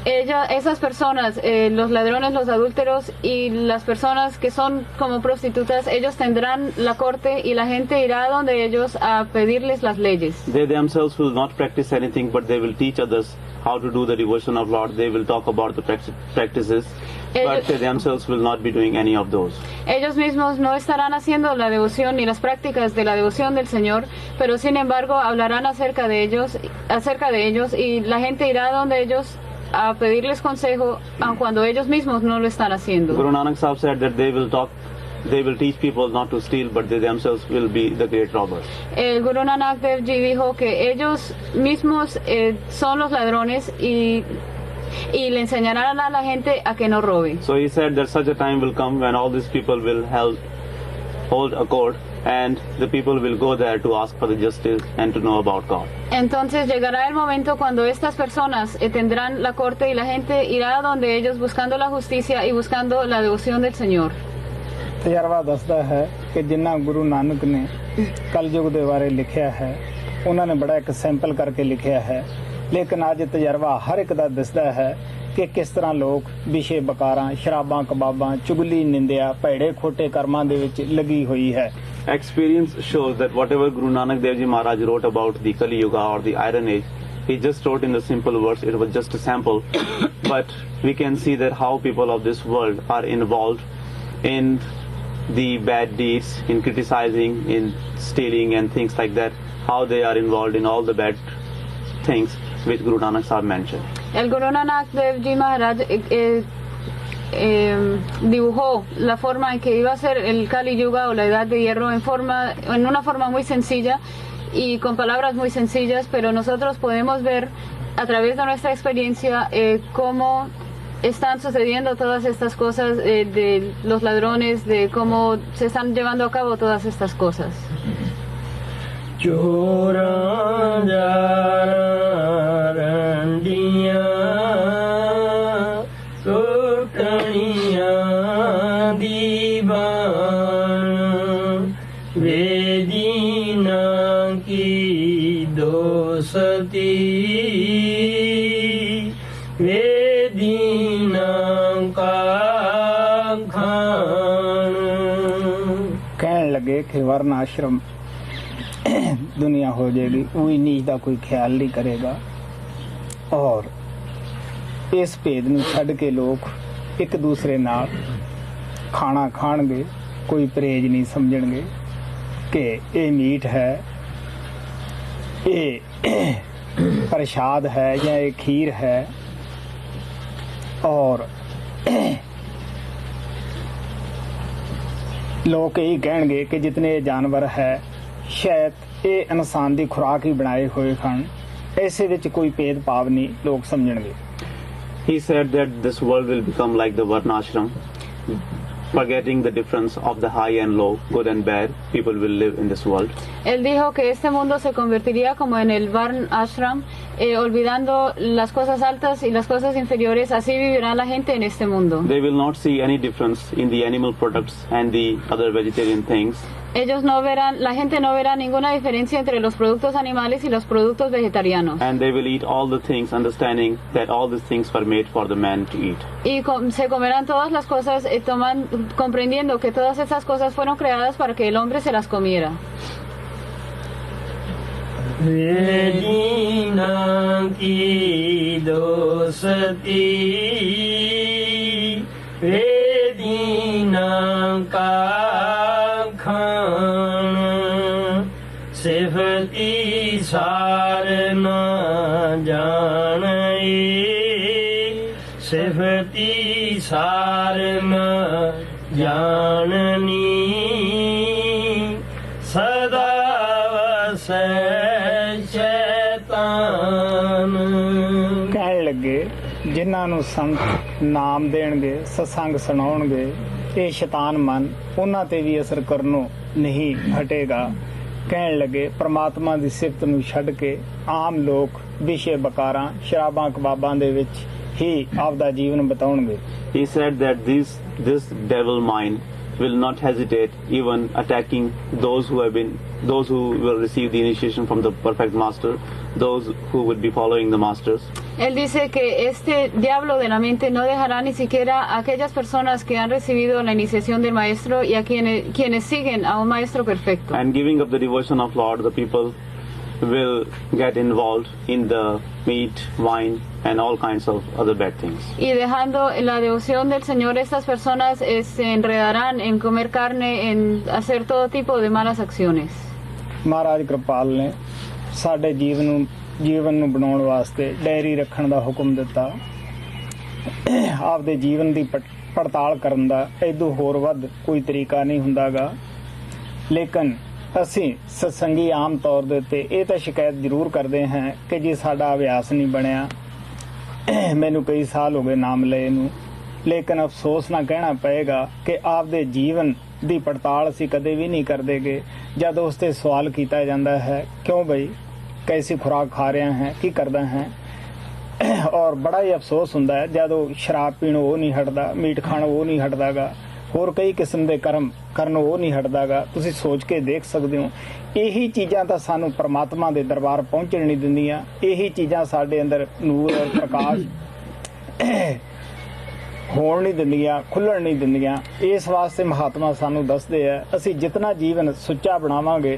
Esas personas, los ladrones, los adúlteros y las personas que son como prostitutas, ellos tendrán la corte y la gente irá donde ellos a pedirles las leyes. They themselves will not practice anything, but they will teach others how to do the devotion of Lord. They will talk about the practices, but they themselves will not be doing any of those. Ellos mismos no estarán haciendo la devoción ni las prácticas de la devoción del Señor, pero sin embargo hablarán acerca de ellos y la gente irá donde ellos a pedirles consejo, aun cuando ellos mismos no lo están haciendo. Guru Nanak Sahib said that they will teach people not to steal, but they themselves will be the great robbers. El Guru Nanak Dev Ji dijo que ellos mismos son los ladrones y le enseñarán a la gente a que no robe. So he said that such a time will come when all these people will hold a court, and the people will go there to ask for the justice and to know about God. Entonces llegará el momento cuando estas personas tendrán la corte y la gente irá donde ellos buscando la justicia y buscando la devoción del Señor. ਤਜਰਬਾ ਦੱਸਦਾ ਹੈ ਕਿ ਜਿੰਨਾ ਗੁਰੂ ਨਾਨਕ ਨੇ ਕਲਯੁਗ ਦੇ ਬਾਰੇ ਲਿਖਿਆ ਹੈ, ਉਹਨਾਂ ਨੇ ਬੜਾ ਇੱਕ ਸੈਂਪਲ ਕਰਕੇ ਲਿਖਿਆ ਹੈ, ਲੇਕਿਨ ਅੱਜ ਤਜਰਬਾ ਹਰ ਇੱਕ ਦਾ ਦੱਸਦਾ ਹੈ ਕਿ ਕਿਸ ਤਰ੍ਹਾਂ ਲੋਕ ਵਿਸ਼ੇ ਬਕਾਰਾਂ, ਸ਼ਰਾਬਾਂ, ਕਬਾਬਾਂ, ਚੁਗਲੀ, ਨਿੰਦਿਆ, ਭੈੜੇ ਖੋਟੇ ਕਰਮਾਂ ਦੇ ਵਿੱਚ ਲੱਗੀ ਹੋਈ ਹੈ। Experience shows that whatever Guru Nanak Dev Ji Maharaj wrote about the Kali Yuga or the Iron Age, he just wrote in the simple words. It was just a sample, but we can see that how people of this world are involved in the bad deeds, in criticizing, in stealing and things like that, how they are involved in all the bad things which Guru Nanak Sahib mentioned. El Guru Nanak Dev Ji Maharaj dibujó la forma en que iba a ser el Kali Yuga o la Edad de Hierro en una forma muy sencilla y con palabras muy sencillas, pero nosotros podemos ver a través de nuestra experiencia cómo están sucediendo todas estas cosas, de los ladrones, de cómo se están llevando a cabo todas estas cosas. कहने लगे कि वर्ण आश्रम दुनिया हो जाएगी, कोई नीच का कोई ख्याल नहीं करेगा और इस भेद ਨੂੰ ਛੱਡ ਕੇ ਲੋਕ ਇੱਕ ਦੂਸਰੇ ਨਾਲ ਖਾਣਾ ਖਾਣਗੇ, ਕੋਈ ਪਰਹੇਜ਼ ਨਹੀਂ ਸਮਝਣਗੇ ਕਿ ਇਹ ਮੀਟ ਹੈ, ਇਹ प्रसाद है या एक खीर है। और लोग यही कहेंगे कि जितने जानवर है शायद ये इंसान की खुराक ही बनाए हुए खान, ऐसे विच कोई भेदभाव नहीं लोग समझणगे। He said that this world will become like the Varna Ashram, forgetting the difference of the high and low, good and bad. People will live in this world. Él dijo que este mundo se convertiría como en el Varna Ashram, olvidando las cosas altas y las cosas inferiores. Así vivirá la gente en este mundo. They will not see any difference in the animal products and the other vegetarian things. La gente no verá ninguna diferencia entre los productos animales y los productos vegetarianos. And they will eat all the things, understanding that all these things were made for the man to eat. Y se comerán todas las cosas, comprendiendo que todas esas cosas fueron creadas para que el hombre se las comiera. सिफती सार न जाने, सिफती सार न जाननी, सदा वसै शैतान। कहने लगे जिन्हां नूं संत नाम देणगे, सत्संग सुणाउणगे, ये शैतान मन उन्हां ते भी असर करनों नहीं हटेगा। कहने लगे परमात्मा की सिफत नूं छड्ड के आम लोग विषय बकारां शराबां कबाबां दे विच ही आपदा जीवन बिताउणगे। He said that this devil mind will not hesitate even attacking those who will receive the initiation from the perfect master, those who would be following the masters. Él dice que este diablo de la mente no dejará ni siquiera a aquellas personas que han recibido la iniciación del maestro y a quienes siguen a un maestro perfecto. And giving up the devotion of Lord, the people will get involved in the meat, wine and all kinds of other bad things. Y dejando la devoción del Señor, estas personas se enredarán en comer carne, en hacer todo tipo de malas acciones. महाराज कृपाल ने साडे जीवन ਨੂੰ ਬਣਾਉਣ ਵਾਸਤੇ ਡਾਇਰੀ ਰੱਖਣ ਦਾ ਹੁਕਮ ਦਿੱਤਾ। ਆਪਦੇ ਜੀਵਨ ਦੀ ਪੜਤਾਲ ਕਰਨ ਦਾ ਇਦੋਂ ਹੋਰ ਵੱਧ ਕੋਈ ਤਰੀਕਾ ਨਹੀਂ ਹੁੰਦਾਗਾ। ਲੇਕਿਨ ਅਸੀਂ ਸਤਸੰਗੀ ਆਮ ਤੌਰ ਦੇ ਉੱਤੇ ਇਹ ਤਾਂ ਸ਼ਿਕਾਇਤ ਜ਼ਰੂਰ ਕਰਦੇ ਹਾਂ ਕਿ ਜੇ ਸਾਡਾ ਅਭਿਆਸ ਨਹੀਂ ਬਣਿਆ, ਮੈਨੂੰ ਕਈ ਸਾਲ ਹੋ ਗਏ ਨਾਮ ਲਏ ਨੂੰ, ਲੇਕਿਨ ਅਫਸੋਸ ਨਾਲ ਕਹਿਣਾ ਪਏਗਾ ਕਿ ਆਪਦੇ ਜੀਵਨ ਦੀ ਪੜਤਾਲ ਅਸੀਂ ਕਦੇ ਵੀ ਨਹੀਂ ਕਰਦੇਗੇ। ਜਦ ਉਸ ਤੇ ਸਵਾਲ ਕੀਤਾ ਜਾਂਦਾ ਹੈ ਕਿਉਂ ਬਈ कैसी खुराक खा रहे हैं, की करदा है, और बड़ा ही अफसोस हुंदा है जदों शराब पीण वो नहीं हटदा, मीट खाण वो नहीं हटदागा, होर कई किस्म दे कर्म करन वो नहीं हटदागा। तुसीं सोच के देख सकदे हो यही चीज़ां तां सानूं परमात्मा दे दरबार पहुंचण नहीं दिंदियां। यही चीज़ां साडे अंदर नूर और प्रकाश होण नहीं दिंदियां, खुल्लण नहीं दिंदियां। इस वास्ते महात्मा सानूं दसदे आ असीं जितना जीवन सुच्चा बनावांगे,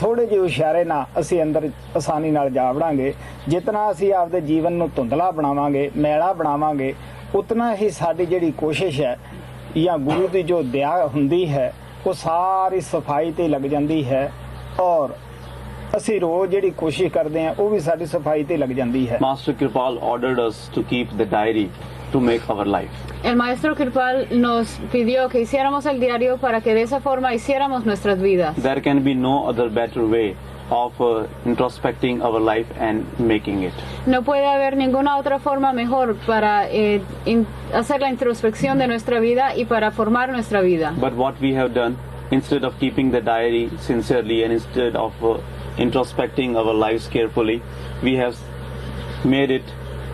थोड़े ਜਿਹੇ ਇਸ਼ਾਰੇ ਨਾਲ ਅਸੀਂ ਅੰਦਰ ਆਸਾਨੀ ਨਾਲ ਜਾ ਵੜਾਂਗੇ। ਜਿਤਨਾ ਅਸੀਂ ਆਪਦੇ ਜੀਵਨ ਨੂੰ ਧੁੰਦਲਾ ਬਣਾਵਾਂਗੇ, ਮੈਲਾ ਬਣਾਵਾਂਗੇ, ਉਤਨਾ ਹੀ ਸਾਡੀ ਜਿਹੜੀ ਕੋਸ਼ਿਸ਼ ਹੈ ਜਾਂ ਗੁਰੂ ਦੀ ਜੋ ਦਇਆ ਹੁੰਦੀ ਹੈ ਉਹ ਸਾਰੀ ਸਫਾਈ ਤੇ ਲੱਗ ਜਾਂਦੀ ਹੈ। ਔਰ ਅਸੀਂ ਰੋਜ਼ ਜਿਹੜੀ ਕੋਸ਼ਿਸ਼ ਕਰਦੇ ਹਾਂ ਉਹ ਵੀ ਸਾਡੀ ਸਫਾਈ ਤੇ ਲੱਗ ਜਾਂਦੀ ਹੈ। Master Kripal ordered us to keep the diary to make our life. El maestro Kripal nos pidió que hiciéramos el diario para que de esa forma hiciéramos nuestras vidas. There can be no other better way of introspecting our life and making it. No puede haber ninguna otra forma mejor para hacer la introspección de nuestra vida y para formar nuestra vida. But what we have done, instead of keeping the diary sincerely and instead of introspecting our lives carefully, we have made it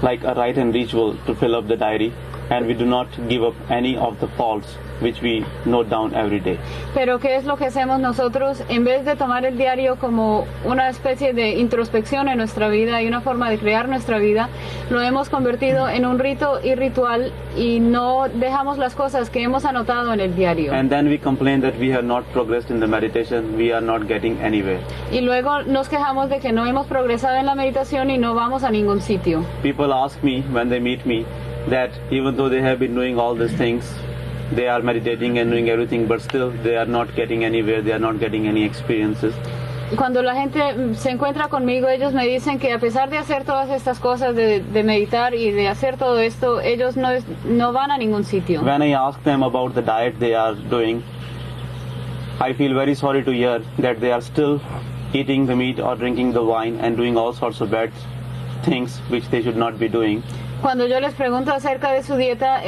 like a rite and ritual to fill up the diary, and we do not give up any of the faults which we note down every day. Pero ¿qué es lo que hacemos nosotros? En vez de tomar el diario como una especie de introspección en nuestra vida y una forma de crear nuestra vida, lo hemos convertido en un rito y ritual y no dejamos las cosas que hemos anotado en el diario. And then we complain that we have not progressed in the meditation, we are not getting anywhere. Y luego nos quejamos de que no hemos progresado en la meditación y no vamos a ningún sitio. People ask me when they meet me that even though they have been doing all these things, they are meditating and doing everything, but still they are not getting anywhere, they are not getting any experiences. Cuando la gente se encuentra conmigo, ellos me dicen que a pesar de hacer todas estas cosas, de meditar y de hacer todo esto, ellos no van a ningún sitio. When I ask them about the diet they are doing, I feel very sorry to hear that they are still eating the meat or drinking the wine and doing all sorts of bad things which they should not be doing. Cuando yo les pregunto acerca de su dieta,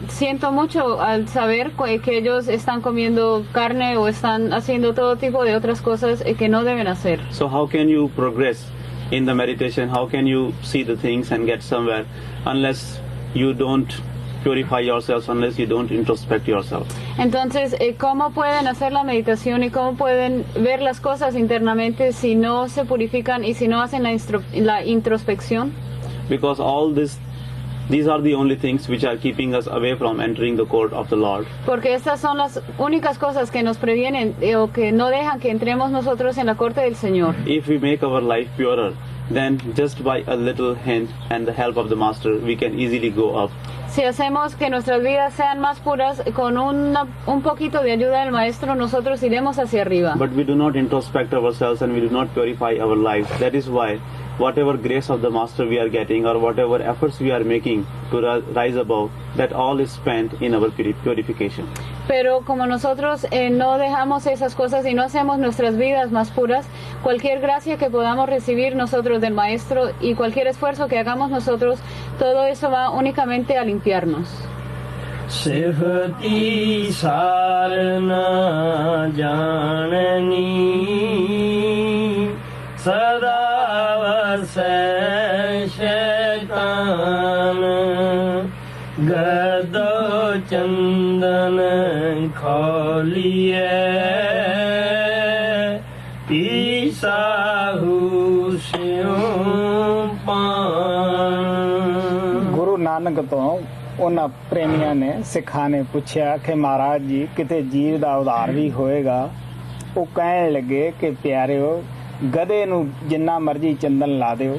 siento mucho al saber que ellos están comiendo carne o están haciendo todo tipo de otras cosas que no deben hacer. So how can you progress in the meditation? How can you see the things and get somewhere unless you don't purify yourselves, unless you don't introspect yourself? Entonces, ¿cómo pueden hacer la meditación y cómo pueden ver las cosas internamente si no se purifican y si no hacen la introspección? Because all these are the only things which are keeping us away from entering the court of the Lord. Porque estas son las únicas cosas que nos previenen o que no dejan que entremos nosotros en la corte del Señor. If we make our life purer, then just by a little hint and the help of the Master, we can easily go up. Si hacemos que nuestras vidas sean más puras, con un poquito de ayuda del Maestro, nosotros iremos hacia arriba. But we do not introspect ourselves and we do not purify our lives. That is why whatever grace of the Master we are getting or whatever efforts we are making to rise above, that all is spent in our purification. Pero como nosotros no dejamos esas cosas y no hacemos nuestras vidas más puras, cualquier gracia que podamos recibir nosotros del Maestro y cualquier esfuerzo que hagamos nosotros, todo eso va únicamente a limpiarnos. Sifati sarna janani sadavase shaitan gado chandan kholiye pisahu siyum pan. Guru ਨਾਨਕ ਤੋਂ ਉਹਨਾਂ ਪ੍ਰੇਮੀਆਂ ਨੇ ਸਿੱਖਾਂ ਨੇ ਪੁੱਛਿਆ ਕਿ ਮਹਾਰਾਜ ਜੀ ਕਿਤੇ ਜੀਵ ਦਾ ਉਧਾਰ ਵੀ ਹੋਏਗਾ। ਉਹ ਕਹਿਣ ਲੱਗੇ ਕਿ ਪਿਆਰਿਓ, ਗਧੇ ਨੂੰ ਜਿੰਨਾ ਮਰਜ਼ੀ ਚੰਦਨ ਲਾ ਦਿਓ,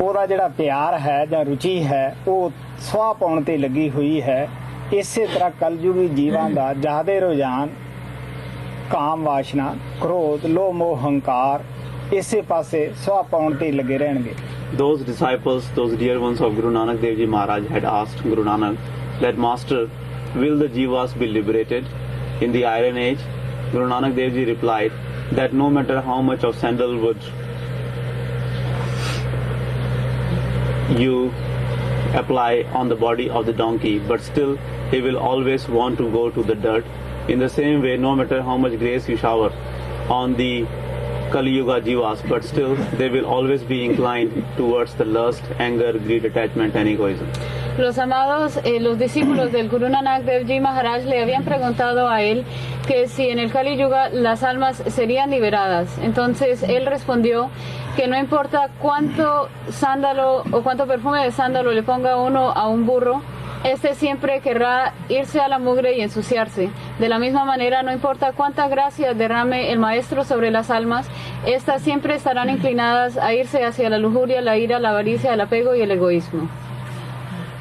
ਉਹਦਾ ਜਿਹੜਾ ਪਿਆਰ ਹੈ ਜਾਂ ਰੁਚੀ ਹੈ ਉਹ ਸੁਆਹ ਪਾਉਣ ਤੇ ਲੱਗੀ ਹੋਈ ਹੈ। ਇਸੇ ਤਰ੍ਹਾਂ ਕਲਯੁਗੀ ਜੀਵਾਂ ਦਾ ਜ਼ਿਆਦਾ ਰੁਝਾਨ ਕਾਮ ਵਾਸ਼ਨਾ, ਕ੍ਰੋਧ, ਲੋਭ, ਮੋਹ, ਹੰਕਾਰ ਇਸੇ ਪਾਸੇ ਸੁਆਹ ਪਾਉਣ ਤੇ ਲੱਗੇ ਰਹਿਣਗੇ। Those disciples, those dear ones of Guru Nanak Dev Ji Maharaj had asked Guru Nanak that, Master, will the jivas be liberated in the Iron Age? Guru Nanak Dev Ji replied that no matter how much of sandalwood you apply on the body of the donkey, but still he will always want to go to the dirt. In the same way, no matter how much grace you shower on the Kali Yuga jivas, but still they will always be inclined towards the lust, anger, greed, attachment and egoism. Los amados, los discípulos del Guru Nanak Dev Ji Maharaj le habían preguntado a él que si en el Kali Yuga las almas serían liberadas. Entonces él respondió que no importa cuánto sándalo o cuánto perfume de sándalo le ponga uno a un burro, este siempre querrá irse a la mugre y ensuciarse. De la misma manera, no importa cuánta gracia derrame el Maestro sobre las almas, estas siempre estarán inclinadas a irse hacia la lujuria, la ira, la avaricia, el apego y el egoísmo.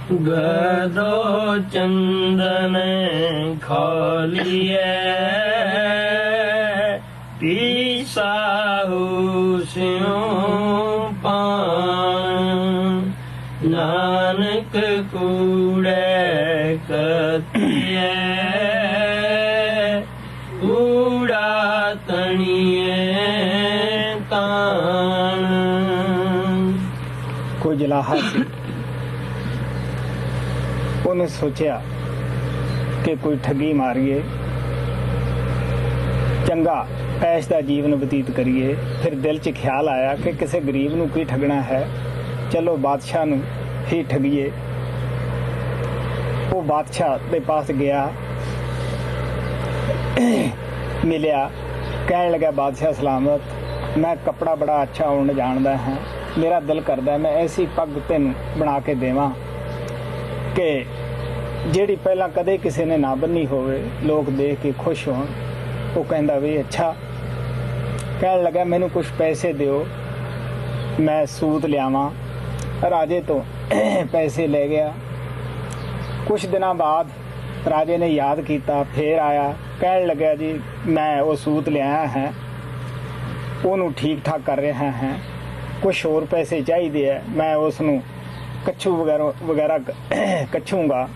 Gado chandan kholiye पीसा होशियों पान नानक कूड़े कतिए कूड़ा तनिए तान। कोई जलाहा सी ਉਹਨੇ ਸੋਚਿਆ ਕਿ ਕੋਈ ਠੱਗੀ ਮਾਰੀਏ, ਚੰਗਾ ਐਸ਼ ਦਾ ਜੀਵਨ ਬਤੀਤ ਕਰੀਏ। ਫਿਰ ਦਿਲ 'ਚ ਖਿਆਲ ਆਇਆ ਕਿ ਕਿਸੇ ਗਰੀਬ ਨੂੰ ਕੀ ਠੱਗਣਾ ਹੈ, ਚਲੋ ਬਾਦਸ਼ਾਹ ਨੂੰ ਹੀ ਠੱਗੀਏ। ਉਹ ਬਾਦਸ਼ਾਹ ਦੇ ਪਾਸ ਗਿਆ, ਮਿਲਿਆ, ਕਹਿਣ ਲੱਗਾ ਬਾਦਸ਼ਾਹ ਸਲਾਮਤ, ਮੈਂ ਕੱਪੜਾ ਬੜਾ ਅੱਛਾ ਉਣ ਜਾਣਦਾ ਹਾਂ, ਮੇਰਾ ਦਿਲ ਕਰਦਾ ਮੈਂ ਐਸੀ ਪੱਗ ਤੈਨੂੰ ਬਣਾ ਕੇ ਦੇਵਾਂ ਕਿ ਜਿਹੜੀ ਪਹਿਲਾਂ ਕਦੇ ਕਿਸੇ ਨੇ ਨਾ ਬੰਨੀ ਹੋਵੇ, ਲੋਕ ਦੇਖ ਕੇ ਖੁਸ਼ ਹੋਣ। ਉਹ ਕਹਿੰਦਾ ਵੀ ਅੱਛਾ। ਕਹਿਣ ਲੱਗਾ ਮੈਨੂੰ ਕੁਝ ਪੈਸੇ ਦਿਓ, ਮੈਂ ਸੂਤ ਲਿਆਵਾਂ। ਰਾਜੇ ਤੋਂ ਪੈਸੇ ਲੈ ਗਿਆ। ਕੁਝ ਦਿਨਾਂ ਬਾਅਦ ਰਾਜੇ ਨੇ ਯਾਦ ਕੀਤਾ, ਫੇਰ ਆਇਆ, ਕਹਿਣ ਲੱਗਾ ਜੀ ਮੈਂ ਉਹ ਸੂਤ ਲਿਆਇਆ ਹੈ, ਉਹਨੂੰ ਠੀਕ ਠਾਕ ਕਰ ਰਿਹਾ ਹਾਂ, ਕੁਝ ਹੋਰ ਪੈਸੇ ਚਾਹੀਦੇ ਹੈ, ਮੈਂ ਉਸ ਨੂੰ ਕੱਛੂ ਵਗੈਰਾ ਕੱਛੂਗਾ।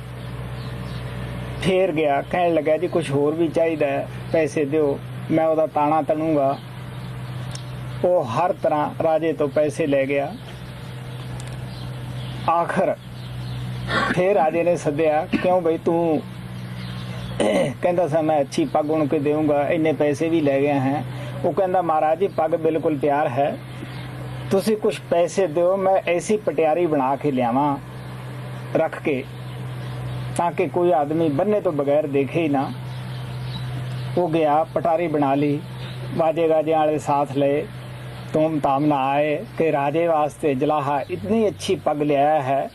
ਫੇਰ ਗਿਆ, ਕਹਿਣ ਲੱਗਾ ਜੀ ਕੁਝ ਹੋਰ ਵੀ ਚਾਹੀਦਾ ਹੈ, ਪੈਸੇ ਦਿਓ, ਮੈਂ ਉਹਦਾ ਤਾਣਾ ਤਣੂਗਾ। ਉਹ ਹਰ ਤਰ੍ਹਾਂ ਰਾਜੇ ਤੋਂ ਪੈਸੇ ਲੈ ਗਿਆ। ਆਖਰ ਫੇਰ ਰਾਜੇ ਨੇ ਸੱਦਿਆ, ਕਿਉਂ ਬਈ ਤੂੰ ਕਹਿੰਦਾ ਸੀ ਮੈਂ ਅੱਛੀ ਪੱਗ ਉਣ ਕੇ ਦੇਊਂਗਾ, ਇੰਨੇ ਪੈਸੇ ਵੀ ਲੈ ਗਿਆ ਹੈ। ਉਹ ਕਹਿੰਦਾ ਮਹਾਰਾਜ ਜੀ ਪੱਗ ਬਿਲਕੁਲ ਤਿਆਰ ਹੈ, ਤੁਸੀਂ ਕੁਝ ਪੈਸੇ ਦਿਓ, ਮੈਂ ਐਸੀ ਪਟਿਆਰੀ ਬਣਾ ਕੇ ਲਿਆਵਾਂ ਰੱਖ ਕੇ, ਤਾਂ ਕਿ ਕੋਈ ਆਦਮੀ ਬੰਨੇ ਤੋਂ ਬਗੈਰ ਦੇਖੇ ਹੀ ਨਾ। ਉਹ ਗਿਆ, ਪਟਾਰੀ ਬਣਾ ਲਈ, बाजे गाजे वाले साथ लए, तुम तामना आए कि राजे वास्ते जलाहा इतनी अच्छी पग ले आया है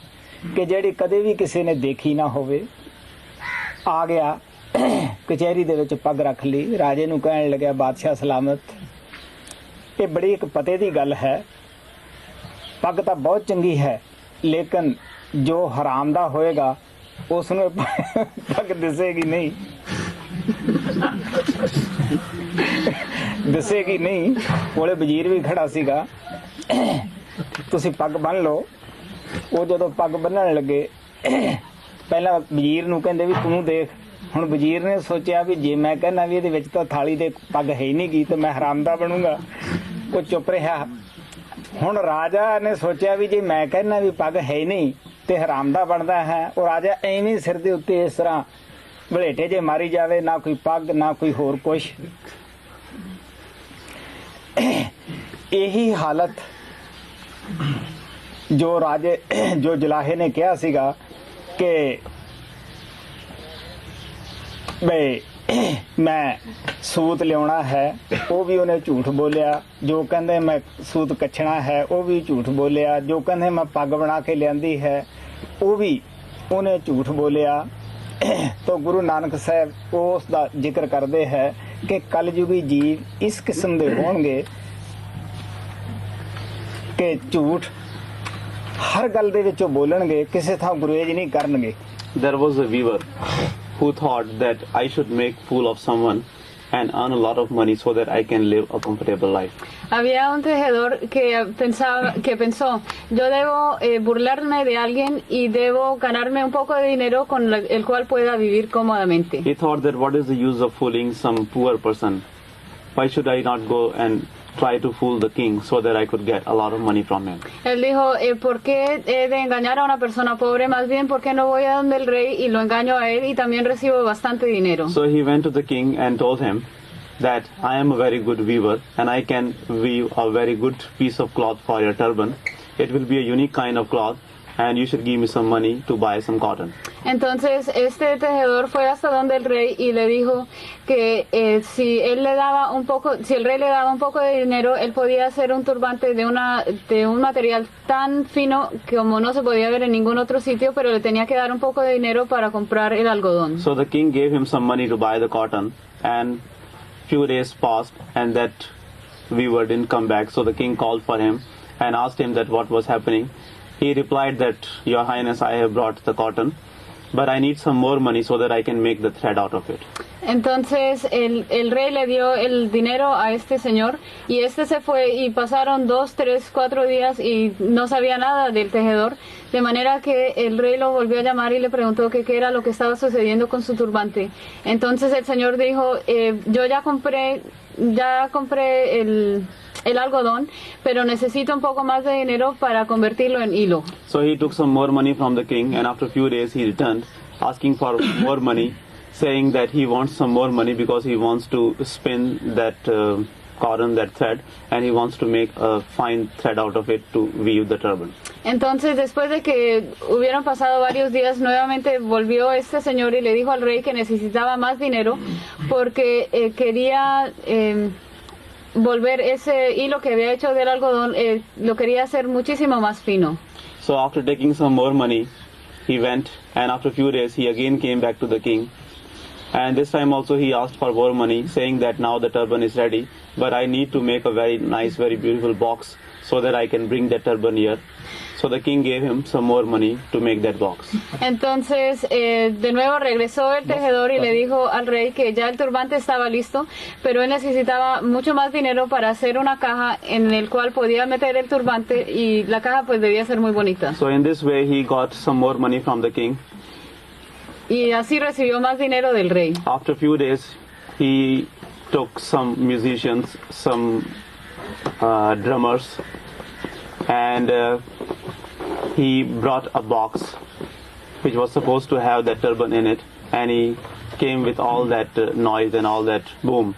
कि जेड़ी कदे भी किसी ने देखी ना होवे। आ गया कचहरी दे विच पग रख ली, राजे नूं कहण लग्या बादशाह सलामत, ये बड़ी एक पते दी गल है, पग तो बहुत चंगी है लेकिन जो हराम दा होएगा उसनूं पग दिसेगी नहीं दिसेगी नहीं। कोले वजीर भी खड़ा सीगा, तुसी पग बन लो। वो जदों पग बन्नण लगे पहला वजीर नूं कहंदे भी तू देख। हुण वजीर ने सोचिया भी जे मैं कहना भी इहदे विच तां थाली दे पग है ही नहीं गी तो मैं हरामदा बनूंगा। वो चुप रहा। हुण राजा ने सोचिया भी जे मैं कहना भी पग है ही नहीं ते हरामदा बनदा है। वो राजा एवें सिर दे उत्ते इस तरह वलेटे जे मारी जावे, ना कोई पग ना कोई होर कुछ। यही हालत जो राजे जो जलाहे ने कहा सीगा कि बई मैं सूत लियाना है, वो भी उन्हें झूठ बोलिया। जो कहंदे मैं सूत कछना है वो भी झूठ बोलिया। जो कहंदे मैं पग बना के लियांदी है वो भी उन्हें झूठ बोलिया। तो गुरु नानक साहब उसका जिक्र करते हैं कि कलयुगी जीव इस किस्म के होणगे कि झूठ हर गल दे विचों बोलणगे, किसी थां गुरेज नहीं करनगे। There was a weaver who thought that I should make fool of someone and earn a lot of money so that I can live a comfortable life. Había un tejedor que pensó, yo debo burlarme de alguien y debo ganarme un poco de dinero con el cual pueda vivir cómodamente. He thought that what is the use of fooling some poor person? Why should I not go and try to fool the king so that I could get a lot of money from him? Él dijo, ¿por qué he de engañar a una persona pobre? Más bien, ¿por qué no voy a donde el rey y lo engaño a él y también recibo bastante dinero? So he went to the king and told him that I am a very good weaver and I can weave a very good piece of cloth for your turban. It will be a unique kind of cloth and you should give me some money to buy some cotton. Entonces este tejedor fue hasta donde el rey y le dijo que si el rey le daba un poco de dinero, él podía hacer un turbante de un material tan fino como no se podía ver en ningún otro sitio, pero le tenía que dar un poco de dinero para comprar el algodón. So the king gave him some money to buy the cotton, and few days passed and that weaver didn't come back. So the king called for him and asked him that what was happening. He replied that, Your Highness, I have brought the cotton but I need some more money so that I can make the thread out of it. Entonces el rey le dio el dinero a este señor y este se fue y pasaron 2, 3, 4 días y no sabía nada del tejedor, de manera que el rey lo volvió a llamar y le preguntó que qué era lo que estaba sucediendo con su turbante. Entonces el señor dijo, yo ya compré el algodón, pero necesito un poco más de dinero para convertirlo en hilo. So he took some more money from the king, and after a few days he returned asking for more money, saying that he wants some more money because he wants to spin that cotton, that thread, and he wants to make a fine thread out of it to weave the turban. Entonces, después de que hubieron pasado varios días, nuevamente volvió este señor y le dijo al rey que necesitaba más dinero porque quería volver ese hilo que había hecho del algodón, lo quería hacer muchísimo más fino. So after taking some more money, he went, and after a few days he again came back to the king. And this time also he asked for more money, saying that now the turban is ready, but I need to make a very nice, very beautiful box so that I can bring that turban here. So the king gave him some more money to make that box. Entonces, de nuevo regresó el tejedor y le dijo al rey que ya el turbante estaba listo, pero él necesitaba mucho más dinero para hacer una caja en el cual podía meter el turbante y la caja pues debía ser muy bonita. So in this way he got some more money from the king. Y así recibió más dinero del rey. After a few days, he took some musicians, some drummers, and he brought a box which was supposed to have that turban in it, and he came with all that noise and all that boom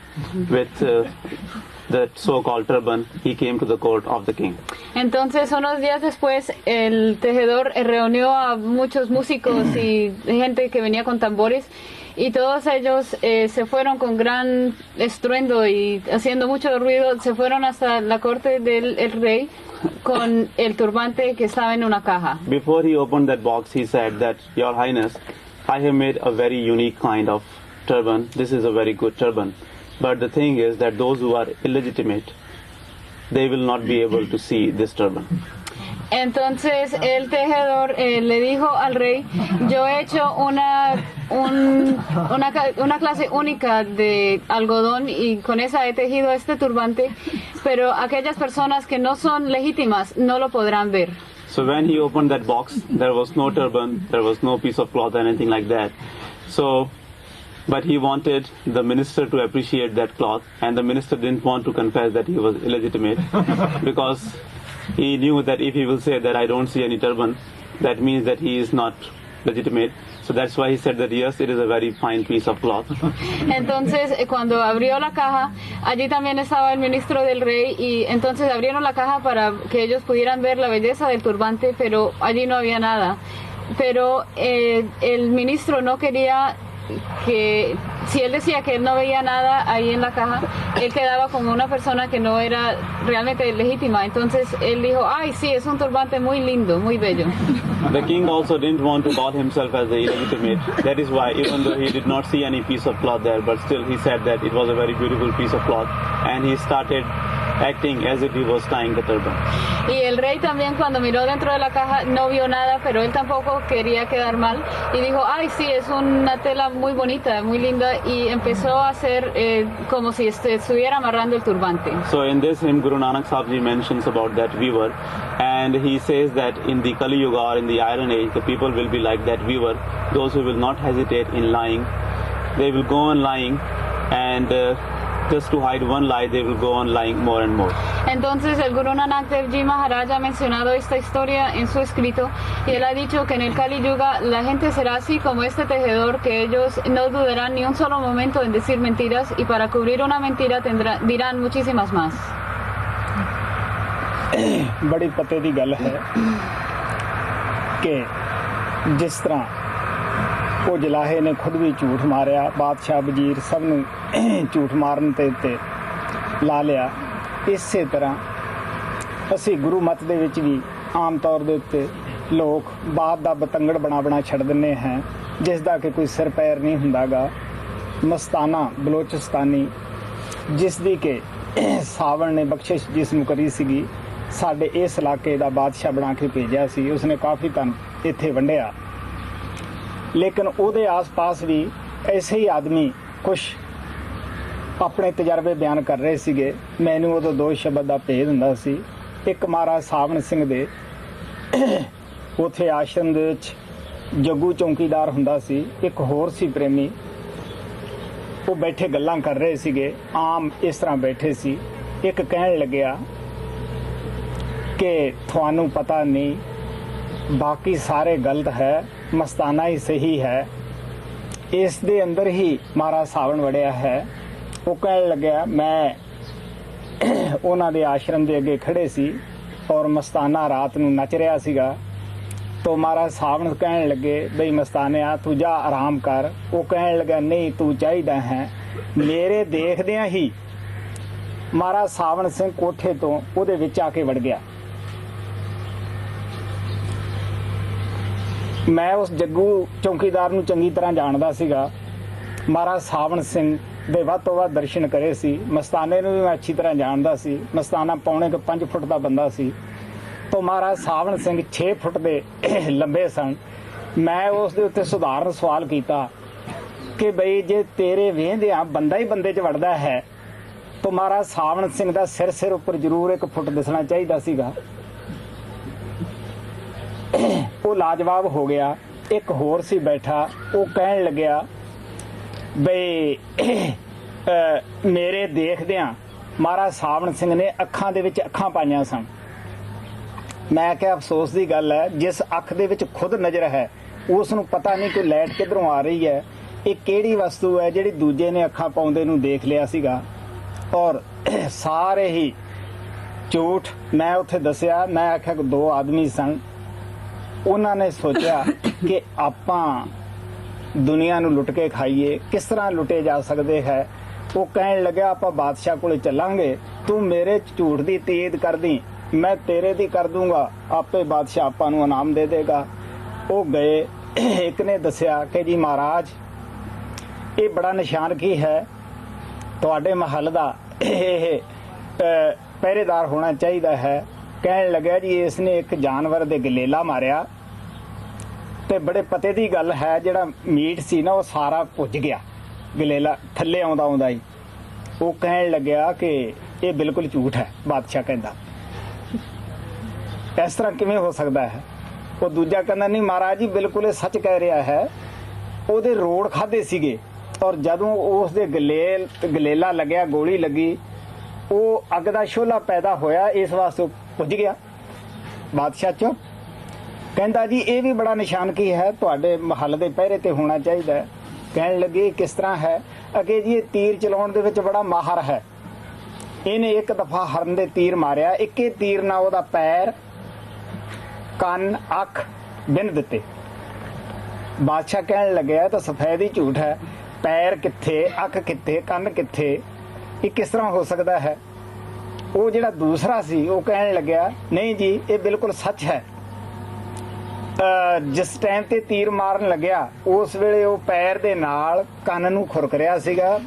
with the so-called turban. He came to the court of the king. Entonces, unos días después, el tejedor reunió a muchos músicos y gente que venía con tambores, y todos ellos se fueron con gran estruendo y haciendo mucho ruido, se fueron hasta la corte del rey con el turbante que estaba en una caja. Before he opened that box, he said that, Your Highness, I have made a very unique kind of turban. This is a very good turban. But the thing is that those who are illegitimate, they will not be able to see this turban. Entonces el tejedor le dijo al rey, yo he hecho una clase única de algodón y con esa he tejido este turbante, pero aquellas personas que no son legítimas no lo podrán ver. So when he opened that box, there was no turban, there was no piece of cloth or anything like that. But he wanted the minister to appreciate that cloth, and the minister didn't want to confess that he was illegitimate because he knew that if he will say that I don't see any turban, that means that he is not legitimate. So that's why he said that yes, it is a very fine piece of cloth. Entonces, cuando abrió la caja, allí también estaba el ministro del rey y entonces abrieron la caja para que ellos pudieran ver la belleza del turbante, pero allí no había nada. Pero el ministro no quería que, si él decía que él no veía nada ahí en la caja, él quedaba como una persona que no era realmente legítima. Entonces él dijo, ay sí, es un turbante muy lindo, muy bello. The king also didn't want to call himself as the illegitimate. That is why, even though he did not see any piece of cloth there, but still he said that it was a very beautiful piece of cloth, and he started acting as if he was tying the turban. Y el rey también, cuando miró dentro de la caja, no vio nada, pero él tampoco quería quedar mal y dijo, ay sí, es una tela muy bonita, muy linda, y empezó a hacer como si estuviera amarrando el turbante. So in this hymn, Guru Nanak Sahib Ji mentions about that weaver, and he says that in the Kali Yuga or in the Iron Age, the people will be like that weaver, those who will not hesitate in lying. They will go on lying, and just to hide one lie, they will go on lying more and more. Entonces el Guru Nanak Dev Ji Maharaj ha mencionado esta historia en su escrito y él ha dicho que en el Kali Yuga la gente será así como este tejedor, que ellos no dudarán ni un solo momento en decir mentiras y para cubrir una mentira dirán muchísimas más. बड़ी पते दी गल है कि जिस तरह ਉਹ ਜਲਾਹੇ ਨੇ ਖੁਦ ਵੀ ਝੂਠ ਮਾਰਿਆ, ਬਾਦਸ਼ਾਹ ਵਜ਼ੀਰ ਸਭ ਨੂੰ ਝੂਠ ਮਾਰਨ ਤੇ ਲਾ ਲਿਆ, ਇਸੇ ਤਰ੍ਹਾਂ ਅਸੀਂ ਗੁਰੂ ਮਤ ਦੇ ਵਿੱਚ ਵੀ ਆਮ ਤੌਰ ਦੇ ਉੱਤੇ ਲੋਕ ਬਾਤ ਦਾ ਬਤੰਗੜ ਬਣਾ ਛੱਡ ਦਿੰਦੇ ਹਾਂ, ਜਿਸ ਦਾ ਕਿ ਕੋਈ ਸਿਰ ਪੈਰ ਨਹੀਂ ਹੁੰਦਾਗਾ। ਮਸਤਾਨਾ ਬਲੋਚਿਸਤਾਨੀ, ਜਿਸ ਦੀ ਕਿ ਸਾਵਣ ਨੇ ਬਖਸ਼ਿਸ਼ ਜਿਸ ਨੂੰ ਕਰੀ ਸੀਗੀ, ਸਾਡੇ ਇਸ ਇਲਾਕੇ ਦਾ ਬਾਦਸ਼ਾਹ ਬਣਾ ਕੇ ਭੇਜਿਆ ਸੀ, ਉਸਨੇ ਕਾਫੀ ਧਨ ਇੱਥੇ ਵੰਡਿਆ। लेकिन ਉਹਦੇ ਆਸ-ਪਾਸ ਵੀ ऐसे ही आदमी कुछ ਆਪਣੇ ਤਜਰਬੇ ਬਿਆਨ ਕਰ ਰਹੇ ਸੀਗੇ। ਮੈਨੂੰ ਉਦੋਂ ਦੋ ਸ਼ਬਦ ਦਾ ਭੇਦ ਹੁੰਦਾ ਸੀ। ਇੱਕ ਮਹਾਰਾਜ ਸਾਵਣ ਸਿੰਘ ਦੇ ਉੱਥੇ ਆਸ਼ਰਮ ਦੇ ਵਿੱਚ ਜੱਗੂ ਚੌਂਕੀਦਾਰ ਹੁੰਦਾ ਸੀ, ਇੱਕ ਹੋਰ ਸੀ ਪ੍ਰੇਮੀ। ਉਹ ਬੈਠੇ ਗੱਲਾਂ ਕਰ ਰਹੇ ਸੀਗੇ, ਆਮ ਇਸ ਤਰ੍ਹਾਂ ਬੈਠੇ ਸੀ। ਇੱਕ ਕਹਿਣ ਲੱਗਿਆ ਕਿ ਤੁਹਾਨੂੰ ਪਤਾ ਨਹੀਂ, ਬਾਕੀ ਸਾਰੇ ਗਲਤ ਹੈ, ਮਸਤਾਨਾ ਹੀ ਸਹੀ ਹੈ। ਇਸ ਦੇ ਅੰਦਰ ਹੀ ਮਹਾਰਾਜ ਸਾਵਣ ਵੜਿਆ ਹੈ। ਉਹ ਕਹਿਣ ਲੱਗਿਆ, ਮੈਂ ਉਹਨਾਂ ਦੇ ਆਸ਼ਰਮ ਦੇ ਅੱਗੇ ਖੜੇ ਸੀ ਔਰ ਮਸਤਾਨਾ ਰਾਤ ਨੂੰ ਨੱਚ ਰਿਹਾ ਸੀਗਾ। तो महाराज सावण कहने लगे, बई मस्तानिया तू जा आराम कर। वो कहने लगा, नहीं तू चाहिदा है। मेरे देखदियां ही महाराज सावण सिंह कोठे तो ਉਹਦੇ ਵਿੱਚ ਆ ਕੇ ਵੜ ਗਿਆ। मैं उस जग्गू चौकीदार ਨੂੰ ਚੰਗੀ ਤਰ੍ਹਾਂ ਜਾਣਦਾ ਸੀਗਾ। महाराज सावण सिंह ਦੇ ਵੱਧ ਤੋਂ ਵੱਧ ਦਰਸ਼ਨ ਕਰੇ ਸੀ। ਮਸਤਾਨੇ ਨੂੰ ਵੀ ਮੈਂ ਅੱਛੀ ਤਰ੍ਹਾਂ ਜਾਣਦਾ ਸੀ। ਮਸਤਾਨਾ ਪੌਣੇ 5 ਫੁੱਟ ਦਾ ਬੰਦਾ ਸੀ। तो महाराज सावण सिंह 6 फुट ਦੇ ਲੰਬੇ ਸਨ। ਮੈਂ ਉਸ ਦੇ ਉੱਤੇ ਸੁਧਾਰਨ ਸਵਾਲ ਕੀਤਾ ਕਿ ਬਈ ਜੇ ਤੇਰੇ ਵੇਂਦਿਆਂ ਬੰਦਾ ਹੀ ਬੰਦੇ 'ਚ ਵੜਦਾ ਹੈ ਤਾਂ ਮਹਾਰਾਜ ਸਾਵਣ ਸਿੰਘ ਦਾ ਸਿਰ ਉੱਪਰ ਜ਼ਰੂਰ 1 ਫੁੱਟ ਦਿਸਣਾ ਚਾਹੀਦਾ ਸੀਗਾ। ਉਹ ਲਾਜਵਾਬ ਹੋ ਗਿਆ। ਇੱਕ ਹੋਰ ਸੀ ਬੈਠਾ, ਉਹ ਕਹਿਣ ਲੱਗਿਆ ਬਈ ਮੇਰੇ ਦੇਖਦਿਆਂ ਮਹਾਰਾਜ ਸਾਵਣ ਸਿੰਘ ਨੇ ਅੱਖਾਂ ਦੇ ਵਿੱਚ ਅੱਖਾਂ ਪਾਈਆਂ ਸਨ। ਮੈਂ ਕਿਹਾ ਅਫਸੋਸ ਦੀ ਗੱਲ ਹੈ, ਜਿਸ ਅੱਖ ਦੇ ਵਿੱਚ ਖੁਦ ਨਜ਼ਰ ਹੈ ਉਸ ਨੂੰ ਪਤਾ ਨਹੀਂ ਕਿ ਲਾਈਟ ਕਿੱਧਰੋਂ ਆ ਰਹੀ ਹੈ। ਇਹ ਕਿਹੜੀ ਵਸਤੂ ਹੈ ਜਿਹੜੀ ਦੂਜੇ ਨੇ ਅੱਖਾਂ ਪਾਉਂਦੇ ਨੂੰ ਦੇਖ ਲਿਆ ਸੀਗਾ। ਔਰ ਸਾਰੇ ਹੀ ਝੂਠ ਮੈਂ ਉੱਥੇ ਦੱਸਿਆ। ਮੈਂ ਆਖਿਆ ਕਿ 2 ਆਦਮੀ ਸਨ, ਉਹਨਾਂ ਨੇ ਸੋਚਿਆ ਕਿ ਆਪਾਂ ਦੁਨੀਆ ਨੂੰ ਲੁੱਟ ਕੇ ਖਾਈਏ, ਕਿਸ ਤਰ੍ਹਾਂ ਲੁੱਟੇ ਜਾ ਸਕਦੇ ਹੈ। ਉਹ ਕਹਿਣ ਲੱਗਿਆ, ਆਪਾਂ ਬਾਦਸ਼ਾਹ ਕੋਲੇ ਚੱਲਾਂਗੇ, ਤੂੰ ਮੇਰੇ ਝੂਠ ਦੀ ਤੀਦ ਕਰਦੀ, मैं तेरे दी कर दूंगा, आपे बादशाह आपा नूं इनाम दे देगा। वो गए। एक ने दसिया कि जी महाराज ये बड़ा निशान की है, तुहाडे महल दा पहरेदार होना चाहिए है। कहन लग्या जी इसने एक जानवर दे गलेला मारिया ते बड़े पते दी गल है, जिहड़ा मीट सी ना वो सारा भुज गया, गलेला थल्ले आउंदा आउंदा ही। वो कहन लग्या कि ये बिल्कुल झूठ है। बादशाह कहंदा इस तरह किवें हो सकता है। वो दूजा कहना नहीं महाराज जी बिल्कुल ये सच कह रहा है। ਉਹਦੇ ਰੋੜ ਖਾਦੇ ਸੀਗੇ ਔਰ ਜਦੋਂ ਉਸ ਦੇ ਗਲੇਲਾ ਲੱਗਿਆ, ਗੋਲੀ ਲੱਗੀ, ਉਹ ਅੱਗ ਦਾ ਸ਼ੋਲਾ ਪੈਦਾ ਹੋਇਆ, ਇਸ ਵਾਸਤੇ ਪੁੱਜ ਗਿਆ। ਬਾਦਸ਼ਾਹ ਚੁੱਪ। ਕਹਿੰਦਾ ਜੀ ਇਹ ਵੀ ਬੜਾ ਨਿਸ਼ਾਨ ਕੀ ਹੈ, ਤੁਹਾਡੇ ਮਹੱਲ ਦੇ ਪਹਿਰੇ ਤੇ ਹੋਣਾ ਚਾਹੀਦਾ ਹੈ। ਕਹਿਣ ਲੱਗੇ ਕਿਸ ਤਰ੍ਹਾਂ ਹੈ। ਅੱਗੇ ਜੀ ਇਹ ਤੀਰ ਚਲਾਉਣ ਦੇ ਵਿੱਚ ਬੜਾ ਮਾਹਰ ਹੈ। ਇਹਨੇ ਇੱਕ ਦਫਾ ਹਰਨ ਦੇ ਤੀਰ ਮਾਰਿਆ, ਇੱਕੇ ਤੀਰ ਨਾਲ ਉਹਦਾ ਪੈਰ, ਕੰਨ, ਅੱਖ ਬਿੰਨ ਦਿੱਤੇ। ਬਾਦਸ਼ਾਹ ਕਹਿਣ ਲੱਗਿਆ ਤਾਂ ਸਫੈਦ ਹੀ ਝੂਠ ਹੈ, ਪੈਰ ਕਿੱਥੇ, ਅੱਖ ਕਿੱਥੇ, ਕੰਨ ਕਿੱਥੇ, ਇਹ ਕਿਸ ਤਰ੍ਹਾਂ ਹੋ ਸਕਦਾ ਹੈ। ਉਹ ਜਿਹੜਾ ਦੂਸਰਾ ਸੀ ਉਹ ਕਹਿਣ ਲੱਗਿਆ ਨਹੀਂ ਜੀ ਇਹ ਬਿਲਕੁਲ ਸੱਚ ਹੈ। ਜਿਸ ਟਾਈਮ ਤੇ ਤੀਰ ਮਾਰਨ ਲੱਗਿਆ ਉਸ ਵੇਲੇ ਉਹ ਪੈਰ ਦੇ ਨਾਲ ਕੰਨ ਨੂੰ ਖੁਰਕ ਰਿਹਾ ਸੀਗਾ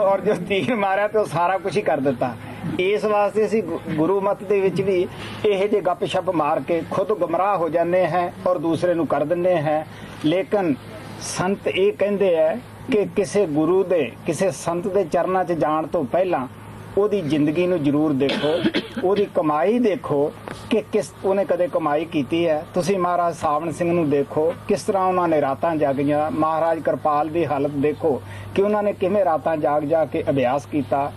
ਔਰ ਜੋ ਤੀਰ ਮਾਰਿਆ ਤੇ ਉਹ ਸਾਰਾ ਕੁਝ ਹੀ ਕਰ ਦਿੱਤਾ। ਇਸ ਵਾਸਤੇ ਅਸੀਂ ਗੁਰੂ ਮਤ ਦੇ ਵਿੱਚ ਵੀ ਇਹ ਜਿਹੇ ਗੱਪ ਛੱਪ ਮਾਰ ਕੇ ਖੁਦ ਗੁੰਮਰਾਹ ਹੋ ਜਾਂਦੇ ਹੈ ਔਰ ਦੂਸਰੇ ਨੂੰ ਕਰ ਦਿੰਦੇ ਹੈ। ਲੇਕਿਨ ਸੰਤ ਇਹ ਕਹਿੰਦੇ ਹੈ ਕਿ ਕਿਸੇ ਗੁਰੂ ਦੇ, ਕਿਸੇ ਸੰਤ ਦੇ ਚਰਨਾਂ 'ਚ ਜਾਣ ਤੋਂ ਪਹਿਲਾਂ ਉਹਦੀ ਜ਼ਿੰਦਗੀ ਨੂੰ ਜ਼ਰੂਰ ਦੇਖੋ, ਉਹਦੀ ਕਮਾਈ ਦੇਖੋ ਕਿ ਕਿਸ ਉਹਨੇ ਕਦੇ ਕਮਾਈ ਕੀਤੀ ਹੈ। ਤੁਸੀਂ ਮਹਾਰਾਜ ਸਾਵਣ ਸਿੰਘ ਨੂੰ ਦੇਖੋ ਕਿਸ ਤਰ੍ਹਾਂ ਉਹਨਾਂ ਨੇ ਰਾਤਾਂ ਜਾਗੀਆਂ। ਮਹਾਰਾਜ ਕਿਰਪਾਲ ਦੀ ਹਾਲਤ ਦੇਖੋ ਕਿ ਉਹਨਾਂ ਨੇ ਕਿਵੇਂ ਰਾਤਾਂ ਜਾਗ ਜਾ ਕੇ ਅਭਿਆਸ ਕੀਤਾ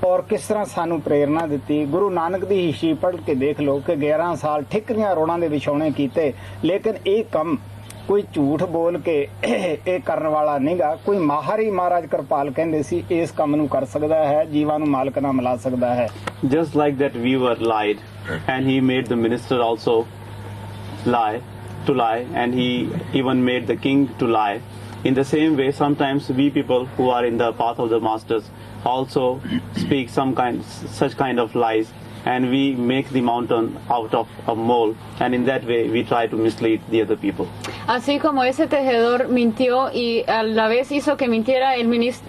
ਔਰ ਕਿਸ ਤਰ੍ਹਾਂ ਸਾਨੂੰ ਪ੍ਰੇਰਨਾ ਦਿੱਤੀ। ਗੁਰੂ ਨਾਨਕ ਦੀ ਹਿਸਟਰੀ ਪੜ੍ਹ ਕੇ ਦੇਖ ਲਓ ਕਿ 11 ਸਾਲ ਠਿਕਰੀਆਂ ਰੋੜਾਂ ਦੇ ਵਿਛਾਉਣੇ ਕੀਤੇ। ਲੇਕਿਨ ਇਹ ਕੰਮ ਕੋਈ ਝੂਠ ਬੋਲ ਕੇ ਇਹ ਕਰਨ ਵਾਲਾ ਨਹੀਂਗਾ, ਕੋਈ ਮਾਹਰ ਹੀ ਮਹਾਰਾਜ ਕਿਰਪਾਲ ਕਹਿੰਦੇ ਸੀ ਇਸ ਕੰਮ ਨੂੰ ਕਰ ਸਕਦਾ ਹੈ, ਜੀਵਾਂ ਨੂੰ ਮਾਲਕ ਨਾਲ ਮਿਲਾ ਸਕਦਾ ਹੈ। Just like that weaver lied and he made the minister also lie, and he even made the king to lie. In the same way, sometimes we people who are in the path of the masters also speak such kind of lies, and we make the mountain out of a mole, and in that way we try to mislead the other people. Así como ese tejedor mintió y a la vez hizo que mintiera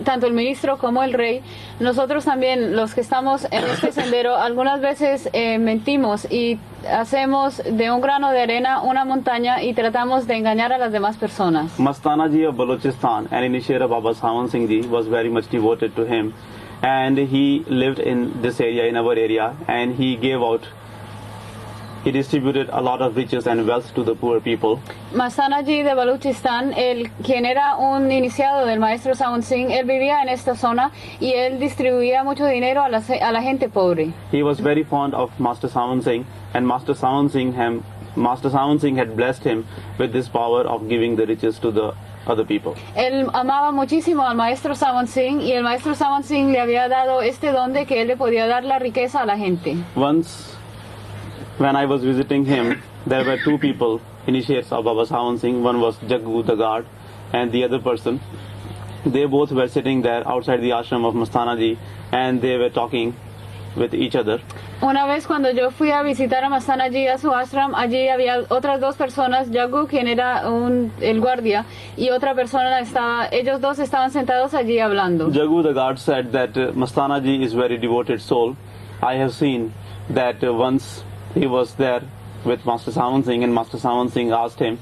tanto el ministro como el rey, nosotros también, los que estamos en este sendero, algunas veces mentimos y hacemos de un grano de arena una montaña y tratamos de engañar a las demás personas. Mastana ji of Balochistan, an initiate of Baba Sawan Singh ji, was very much devoted to him, and he lived in this area, in our area, and he distributed a lot of riches and wealth to the poor people. Mastana ji de Baluchistan, quien era un iniciado del maestro Sawan Singh, él vivía en esta zona y él distribuía mucho dinero a la gente pobre. He was very fond of Master Sawan Singh, and Master Sawan Singh had blessed him with this power of giving the riches to the other people. Él amaba muchísimo al maestro Sawan Singh y el maestro Sawan Singh le había dado este don de que él le podía dar la riqueza a la gente. Once, when I was visiting him, there were two people, initiates of Baba Sawan Singh. One was Jaggu the guard, and the other person. They both were sitting there outside the ashram of Mastana ji, and they were talking with each other. Una vez cuando yo fui a visitar a Mastana ji a su ashram, allí había otras dos personas, Jaggu, quien era el guardia, y otra persona ellos dos estaban sentados allí hablando. Jaggu the guard said that Mastana ji is very devoted soul. I have seen that once he was there with Master Sawan Singh, and Master Sawan Singh asked him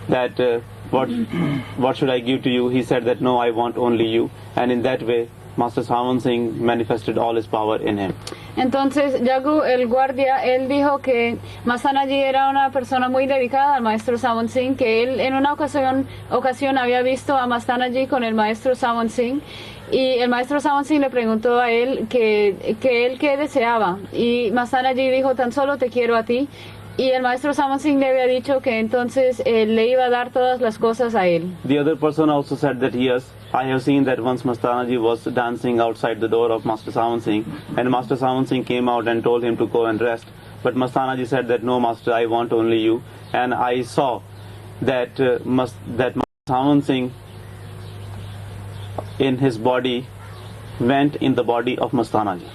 that what should I give to you? He said that no, I want only you, and in that way Master Sawan Singh manifested all his power in him. Entonces Jaggu, el guardia, él dijo que Mastana ji era una persona muy dedicada al maestro Sawan Singh, que él en una ocasión había visto a Mastana ji con el maestro Sawan Singh, y el maestro Sawan Singh le preguntó a él que él qué deseaba, y Mastana ji dijo, tan solo te quiero a ti, y el maestro Sawan Singh le había dicho que entonces le iba a dar todas las cosas a él. The other person also said that yes, I have seen that once Mastana ji was dancing outside the door of Master Sawan Singh, and Master Sawan Singh came out and told him to go and rest, but Mastana ji said that no, Master, I want only you, and I saw that Master Sawan Singh in his body went in the body of Mastana ji.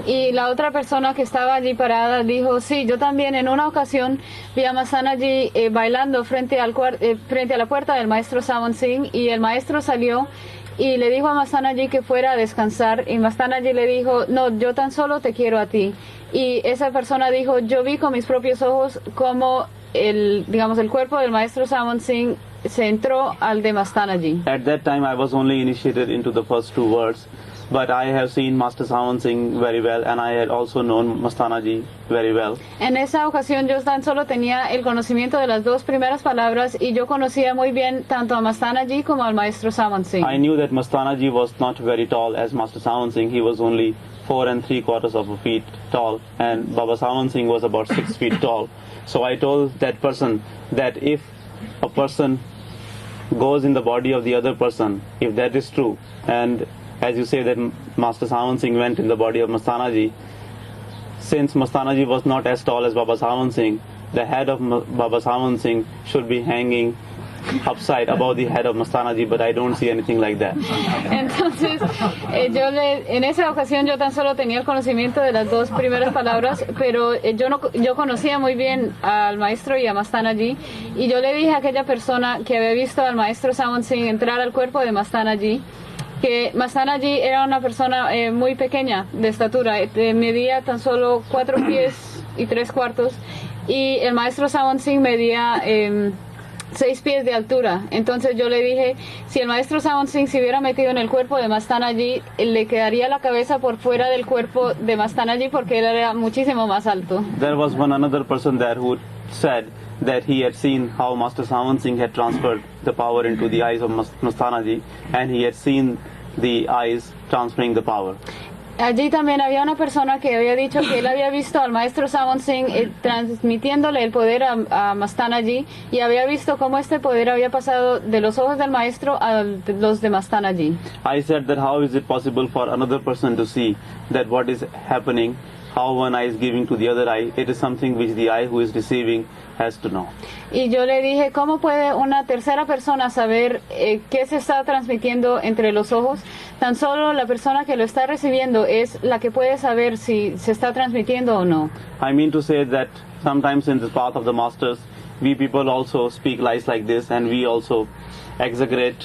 Y la otra persona que estaba allí parada dijo, sí, yo también en una ocasión vi a Mastana ji bailando frente a la puerta del maestro Sawan Singh, y el maestro salió y le dijo a Mastana ji que fuera a descansar, y Mastana ji le dijo, no, yo tan solo te quiero a ti. Y esa persona dijo, yo vi con mis propios ojos cómo el cuerpo del maestro Sawan Singh se entró al de Mastana ji. At that time I was only initiated into the first two words, but I have seen Master Sawan Singh very well, and I had also known Mastana ji very well. En esa ocasión yo tan solo tenía el conocimiento de las dos primeras palabras, y yo conocía muy bien tanto a Mastana ji como al maestro Sawan Singh. I knew that Mastana ji was not very tall as Master Sawan Singh. He was only 4 3/4 feet tall, and Baba Sawan Singh was about 6 feet tall. So I told that person that if a person goes in the body of the other person, if that is true, and as you say that Master Sawan Singh went in the body of Mastana ji, since Mastana ji was not as tall as Baba Sawan Singh, the head of Baba Sawan Singh should be hanging upside above the head of Mastana ji, but I don't see anything like that. Entonces, en esa ocasión yo tan solo tenía el conocimiento de las dos primeras palabras, pero yo conocía muy bien al maestro y a Mastana ji, y yo le dije a aquella persona que había visto al maestro Sawan Singh entrar al cuerpo de Mastana ji, que Mastana ji era una persona muy pequeña de estatura, medía tan solo 4 pies y 3/4, y el maestro Sawan Singh medía 6 pies de altura. Entonces yo le dije, si el maestro Sawan Singh se hubiera metido en el cuerpo de Mastana ji, le quedaría la cabeza por fuera del cuerpo de Mastana ji, porque él era muchísimo más alto. There was another person there who said that he had seen how Master Sawan Singh had transferred the power into the eyes of Mastana ji, and he had seen the eyes transferring the power. Allí también había una persona que había dicho que él había visto al maestro Sawan Singh transmitiéndole el poder a Mastana ji, y había visto cómo este poder había pasado de los ojos del maestro a los de Mastana ji. I said that how is it possible for another person to see that what is happening, how one eye is giving to the other eye? It is something which the eye who is receiving has to know. Y yo le dije, ¿cómo puede una tercera persona saber qué se está transmitiendo entre los ojos? Tan solo la persona que lo está recibiendo es la que puede saber si se está transmitiendo o no. I mean to say that sometimes in the path of the masters, we people also speak lies like this, and we also exaggerate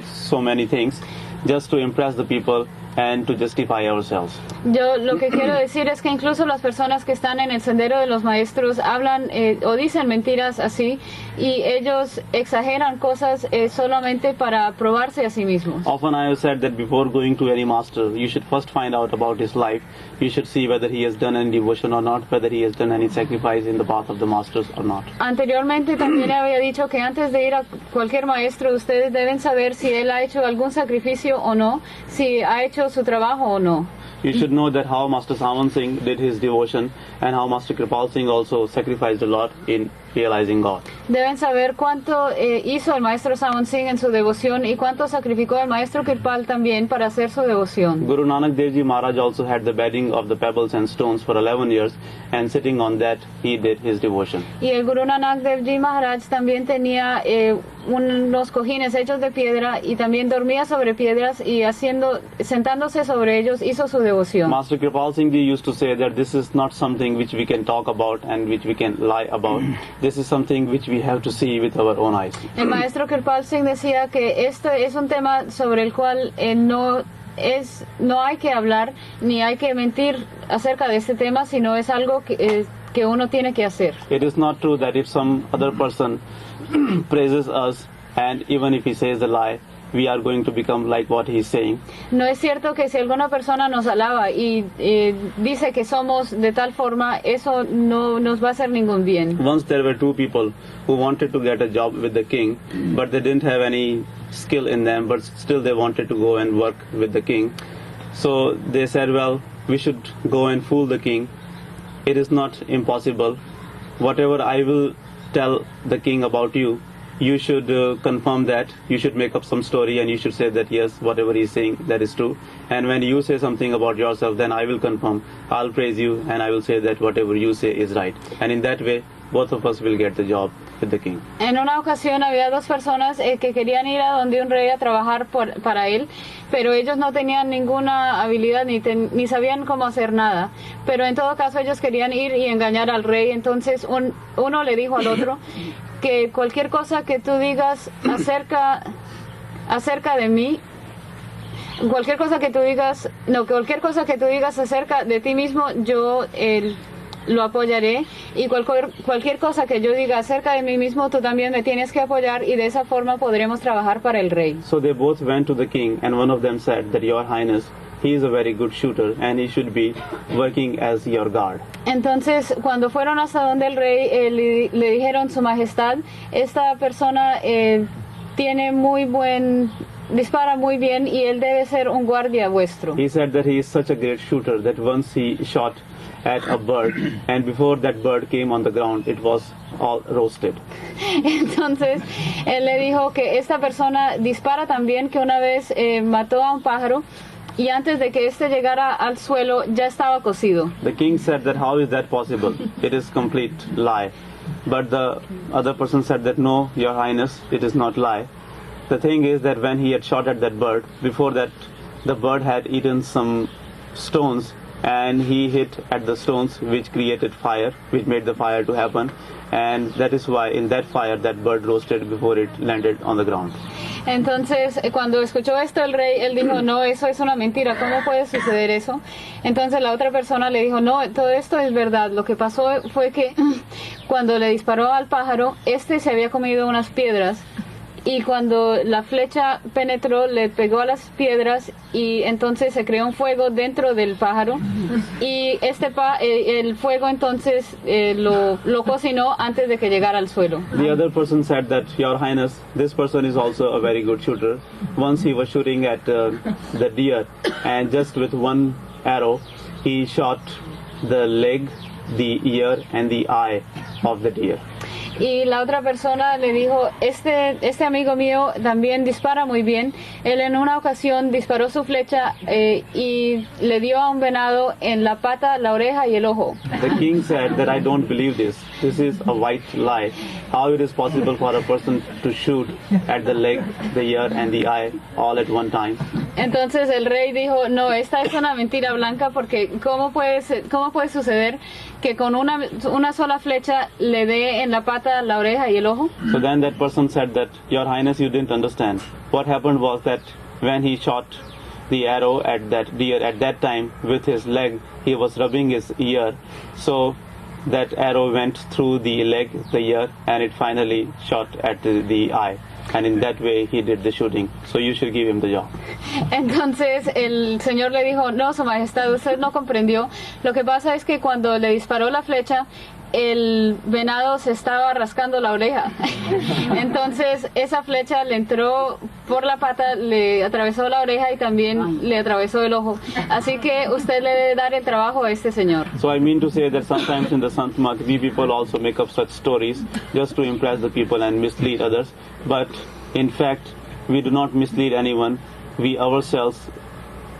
so many things just to impress the people and to justify ourselves. Yo lo que quiero decir es que incluso las personas que están en el sendero de los maestros hablan o dicen mentiras así, y ellos exageran cosas solamente para probarse a sí mismos. Often I have said that before going to any master, you should first find out about his life. You should see whether he has done any devotion or not, whether he has done any sacrifice in the path of the masters or not. Anteriormente también había dicho que antes de ir a cualquier maestro, ustedes deben saber si él ha hecho algún sacrificio o no, si ha hecho su trabajo o no. You should know that how Master Singh did his devotion and how Master Kripal Singh also sacrificed a lot in realizing God. Deben saber cuánto hizo el maestro Singh en su devoción y cuánto sacrificó el maestro Kripal también para hacer su devoción. Guru Nanak Dev Ji Maharaj also had the bedding of the pebbles and stones for 11 years, and sitting on that he did his devotion. Y el Guru Nanak Dev Ji Maharaj también tenía unos cojines hechos de piedra y también dormía sobre piedras y sentándose sobre ellos hizo su devoción. Master Kripal Singh Ji used to say that this is not something which we can talk about and which we can lie about. This is something which we have to see with our own eyes. El maestro Kripal Singh decía que este es un tema sobre el cual no hay que hablar ni hay que mentir acerca de este tema, sino es algo que uno tiene que hacer. It is not true that if some other person praises us and even if he says a lie, we are going to become like what he is saying. No es cierto que si alguna persona nos alaba y dice que somos de tal forma, eso no nos va a hacer ningún bien. Once there were two people who wanted to get a job with the king, but they didn't have any skill in them, but still they wanted to go and work with the king. So they said, well, we should go and fool the king. It is not impossible. Whatever I will tell the king about you, you should confirm that. You should make up some story and you should say that yes, whatever he is saying, that is true. And when you say something about yourself, then I will confirm. I'll praise you and I will say that whatever you say is right. And in that way, both of us will get the job with the king. En una ocasión había dos personas que querían ir a donde un rey a trabajar para él, pero ellos no tenían ninguna habilidad ni sabían cómo hacer nada. Pero en todo caso ellos querían ir y engañar al rey. Entonces uno le dijo al otro que cualquier cosa que tú digas acerca de mí, cualquier cosa que tú digas acerca de ti mismo, yo lo apoyaré, y cualquier cosa que yo diga acerca de mí mismo, tú también me tienes que apoyar, y de esa forma podremos trabajar para el rey. So they both went to the king, and one of them said that, Your Highness, he is a very good shooter and he should be working as your guard. Entonces, cuando fueron hasta donde el rey, le dijeron, Su Majestad, esta persona dispara muy bien y él debe ser un guardia vuestro. He said that he is such a great shooter that once he shot at a bird, and before that bird came on the ground, it was all roasted. Entonces, él le dijo que esta persona dispara tan bien que una vez mató a un pájaro, y antes de que este llegara al suelo ya estaba cocido. The king said that how is that possible? It is complete lie. But the other person said that no, Your Highness, it is not lie. The thing is that when he had shot at that bird, before that the bird had eaten some stones, and he hit at the stones which created fire, which made the fire to happen, and that is why in that fire that bird roasted before it landed on the ground. Entonces, cuando escuchó esto el rey, él dijo, no, eso es una mentira, ¿cómo puede suceder eso? Entonces la otra persona le dijo, no, todo esto es verdad. Lo que pasó fue que cuando le disparó al pájaro, este se había comido unas piedras, y cuando la flecha penetró, le pegó a las piedras, y entonces se creó un fuego dentro del pájaro, y el fuego entonces lo cocinó antes de que llegara al suelo. The other person said that, Your Highness, this person is also a very good shooter. Once he was shooting at the deer, and just with one arrow, he shot the leg, the ear, and the eye of the deer. Y la otra persona le dijo, este amigo mío también dispara muy bien. Él en una ocasión disparó su flecha y le dio a un venado en la pata, la oreja y el ojo. The king said that I don't believe this. This is a white lie. How it is possible for a person to shoot at the leg, the ear and the eye all at one time? Entonces el rey dijo, no, esta es una mentira blanca porque ¿cómo puede suceder que con una sola flecha le dé en la pata, la oreja y el ojo? So then that person said that, Your Highness, you didn't understand. What happened was that when he shot the arrow at that deer, at that time with his leg, he was rubbing his ear. So that arrow went through the leg, the ear, and it finally shot at the eye. And in that way he did the shooting. So you should give him the job. Entonces el señor le dijo, no, su majestad, usted no comprendió. Lo que pasa es que cuando le disparó la flecha, el venado se estaba rascando la oreja. Entonces esa flecha le entró por la pata, le atravesó la oreja y también le atravesó el ojo. Así que usted le debe dar el trabajo a este señor. So I mean to say that sometimes in the Sant Mat, we people also make up such stories just to impress the people and mislead others. But in fact, we do not mislead anyone. We ourselves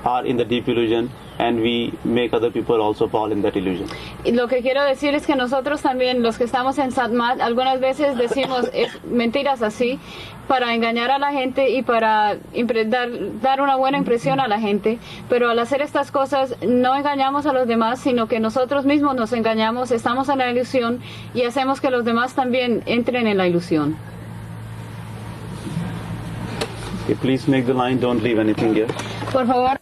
are in the deep illusion, and we make other people also fall in that illusion. Y lo que quiero decir es que nosotros también, los que estamos en Satmat, algunas veces decimos mentiras así para engañar a la gente y para dar una buena impresión a la gente, pero al hacer estas cosas no engañamos a los demás, sino que nosotros mismos nos engañamos, estamos en la ilusión y hacemos que los demás también entren en la ilusión. Okay, please make the line, don't leave anything here. Por favor.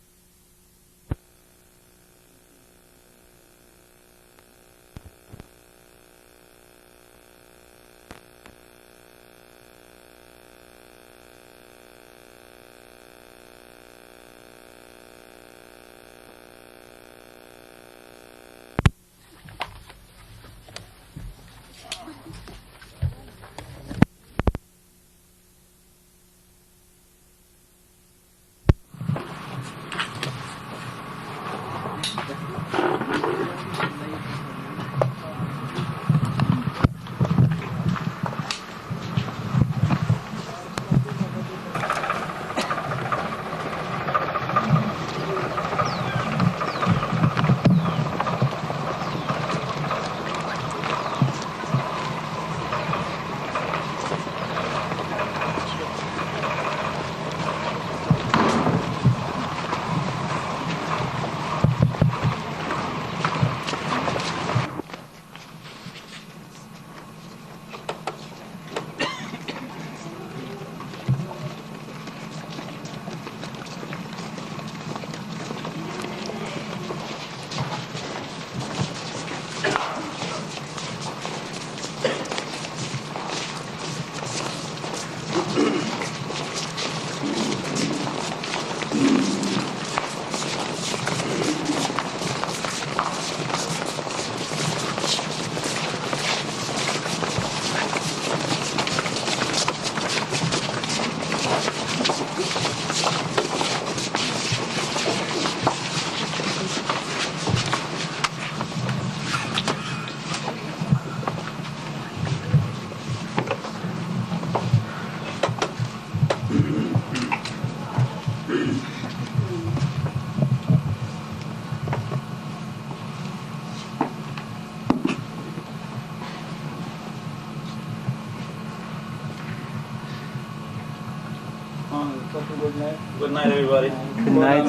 Good night, everybody. Good night.